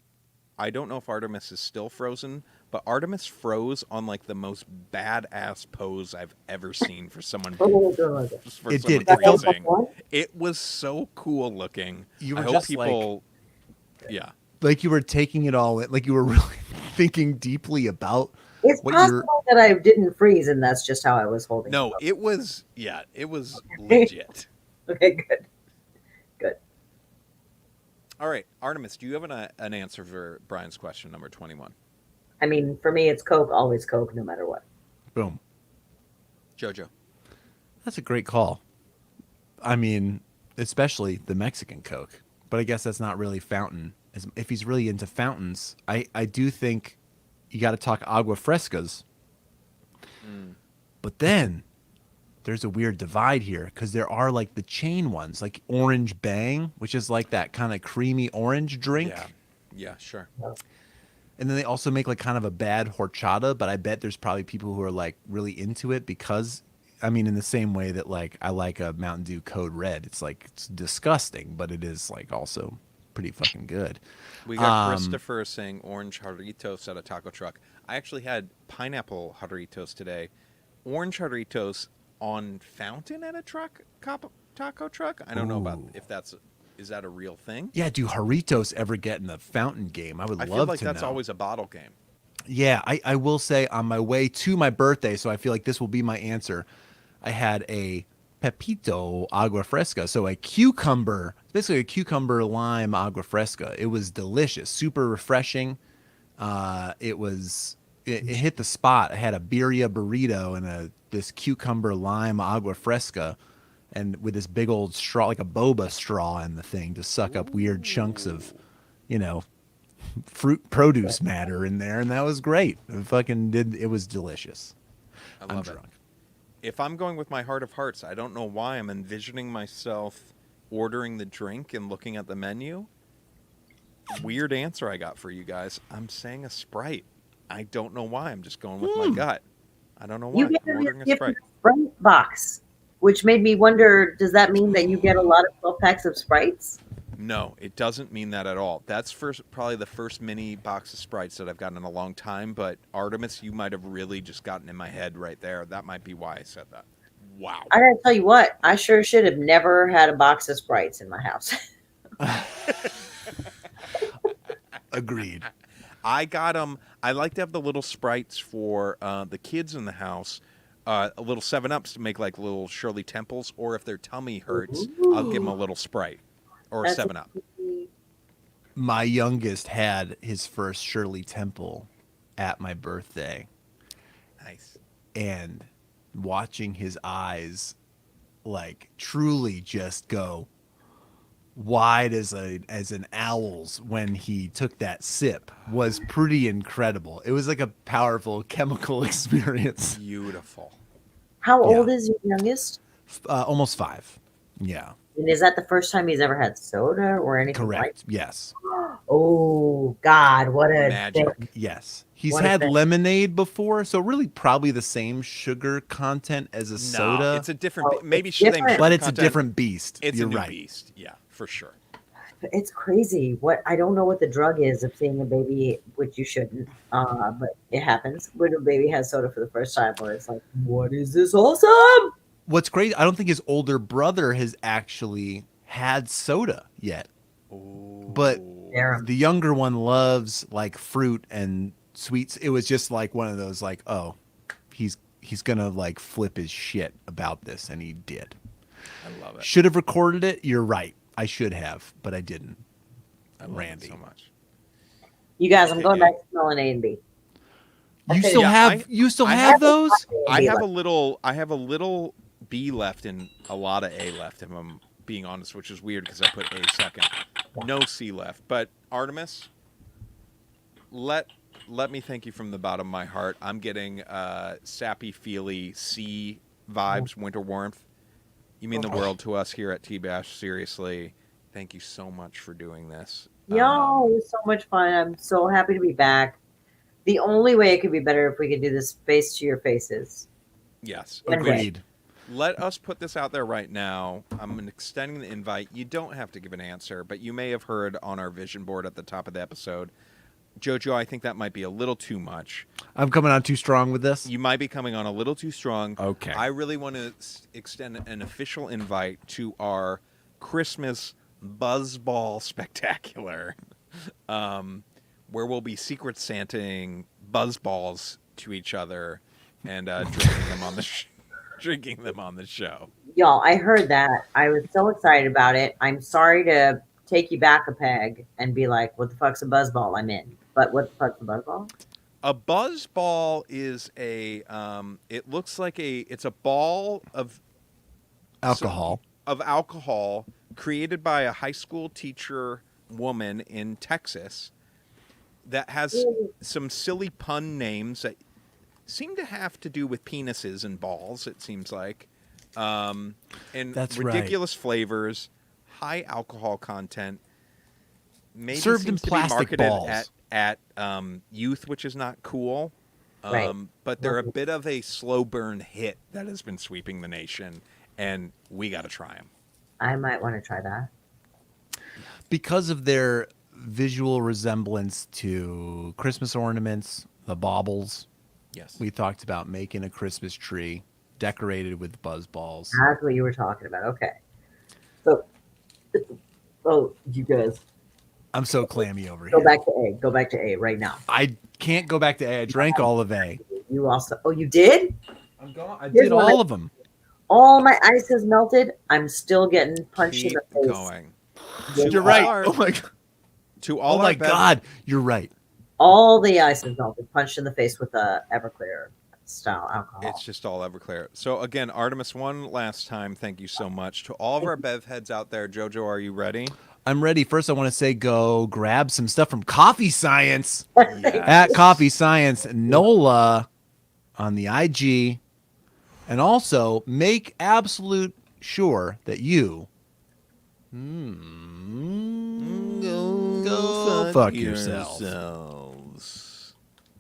I don't know if Artemis is still frozen, but Artemis froze on like the most badass pose I've ever seen for someone. Oh, God. For It someone did. It felt- freezing. It was so cool looking. You I were hope just people. Yeah. like you were taking it all in, like you were really thinking deeply about It's what you're. possible that I didn't freeze, and that's just how I was holding No, it. it was. Yeah, it was legit. Okay, good. Good. All right, Artemis, do you have an answer for Brian's question number 21? I mean, for me, it's Coke, always Coke, no matter what. Boom. JoJo. That's a great call. I mean, especially the Mexican Coke, but I guess that's not really fountain. If he's really into fountains, I do think you got to talk agua frescas. But then there's a weird divide here because there are like the chain ones, like Orange Bang, which is like that kind of creamy orange drink. Yeah. Yeah, sure. And then they also make like kind of a bad horchata, but I bet there's probably people who are like really into it because, I mean, in the same way that like I like a Mountain Dew Code Red. It's like, it's disgusting, but it is like also pretty fucking good. We got Christopher saying orange jarritos at a taco truck. I actually had pineapple jarritos today. Orange jarritos on fountain at a taco truck? I don't know about if is that a real thing? Yeah, do Jarritos ever get in the fountain game? I would I love feel like to that's know. always a bottle game. Yeah, I will say on my way to my birthday, so I feel like this will be my answer. I had a Pepito agua fresca, so a cucumber, basically a cucumber lime agua fresca. It was delicious, super refreshing. It hit the spot. I had a birria burrito and this cucumber lime agua fresca, and with this big old straw, like a boba straw in the thing to suck up weird chunks of, produce matter in there, and that was great. It was delicious. I I'm love it. drunk. If I'm going with my heart of hearts, I don't know why I'm envisioning myself ordering the drink and looking at the menu. Weird answer I got for you guys. I'm saying a Sprite. I don't know why. I'm just going with my gut. I don't know why. You get I'm ordering a a Sprite. Sprite box, which made me wonder, does that mean that you get a lot of 12 packs of Sprites? No, it doesn't mean that at all. That's probably the first mini box of Sprites that I've gotten in a long time. But Artemis, you might have really just gotten in my head right there. That might be why I said that. Wow. I gotta tell you what, I sure should have never had a box of Sprites in my house. Agreed. I got them. I like to have the little Sprites for the kids in the house. A little 7-Ups to make like little Shirley Temples, or if their tummy hurts, I'll give them a little Sprite or a That's 7-Up. My youngest had his first Shirley Temple at my birthday, Nice. and watching his eyes like truly just go wide as an owl's when he took that sip was pretty incredible. It was like a powerful chemical experience. Beautiful. How Yeah. old is your youngest? Almost 5. Yeah, And is that the first time he's ever had soda or anything correct. Yes, like? Oh God, what a Magic. thing. yes. He's What a had thing. lemonade before, so really probably the same sugar content as a No, soda. it's a different. Oh, Maybe it's same different. sugar but it's content. a different beast. It's You're a new right. beast. Yeah, for sure. It's crazy. What I don't know what the drug is of seeing a baby, which you shouldn't, but it happens when a baby has soda for the first time, where it's like, what is this awesome? What's great, I don't think his older brother has actually had soda yet. But Damn. the younger one loves like fruit and sweets. It was just like one of those like, oh, he's gonna like flip his shit about this, and he did. I love it. Should have recorded it. You're right. I should have, but I didn't. I love Randy. it so much. You guys, I'm Okay, going yeah. back to smelling A and B. You Okay, still yeah, have I- you still I have have- those? I have a little B left and a lot of A left, if I'm being honest, which is weird because I put A second. No C left. But Artemis, let me thank you from the bottom of my heart. I'm getting sappy, feely C vibes, winter warmth. You mean the world to us here at TBASH. Seriously, thank you so much for doing this. Yo, it was so much fun. I'm so happy to be back. The only way it could be better if we could do this face to your faces. Yes. One day. Agreed. Let us put this out there right now. I'm extending the invite. You don't have to give an answer, but you may have heard on our vision board at the top of the episode, JoJo, I think that might be a little too much. I'm coming on too strong with this. You might be coming on a little too strong. Okay. I really want to extend an official invite to our Christmas Buzzball Spectacular, where we'll be secret Santaing buzzballs to each other and drinking them on the drinking them on the show. Y'all, I heard that. I was so excited about it. I'm sorry to take you back a peg and be like, what the fuck's a buzzball? I'm in. But what the fuck's a buzzball? A buzzball is a it looks like it's a ball of Alcohol. alcohol created by a high school teacher woman in Texas that has some silly pun names that seem to have to do with penises and balls, it seems like. And That's right. ridiculous flavors, high alcohol content. Maybe Served seems in to be plastic marketed balls. at youth, which is not cool. Right. But they're a bit of a slow burn hit that has been sweeping the nation, and we got to try them. I might want to try that. Because of their visual resemblance to Christmas ornaments, the baubles. Yes. We talked about making a Christmas tree decorated with buzzballs. That's what you were talking about. Okay. So, oh, you guys, I'm so clammy over go here. back to A. Go back to A right now. I can't go back to A. I drank all of A. You also, oh, you did? I'm going. I Here's did one. all of them. All my ice has melted. I'm still getting punched Keep in the face. going. You're all right. our- Oh my god. To all Oh my our god. You're right. All the ice is melted, punched in the face with a Everclear style alcohol. It's just all Everclear. So again, Artemis, one last time, thank you so much. To all of our bev heads out there, JoJo, are you ready? I'm ready. First, I want to say go grab some stuff from Coffee Science Yes. at Coffee Science NOLA on the IG, and also make absolute sure that you go fuck yourself.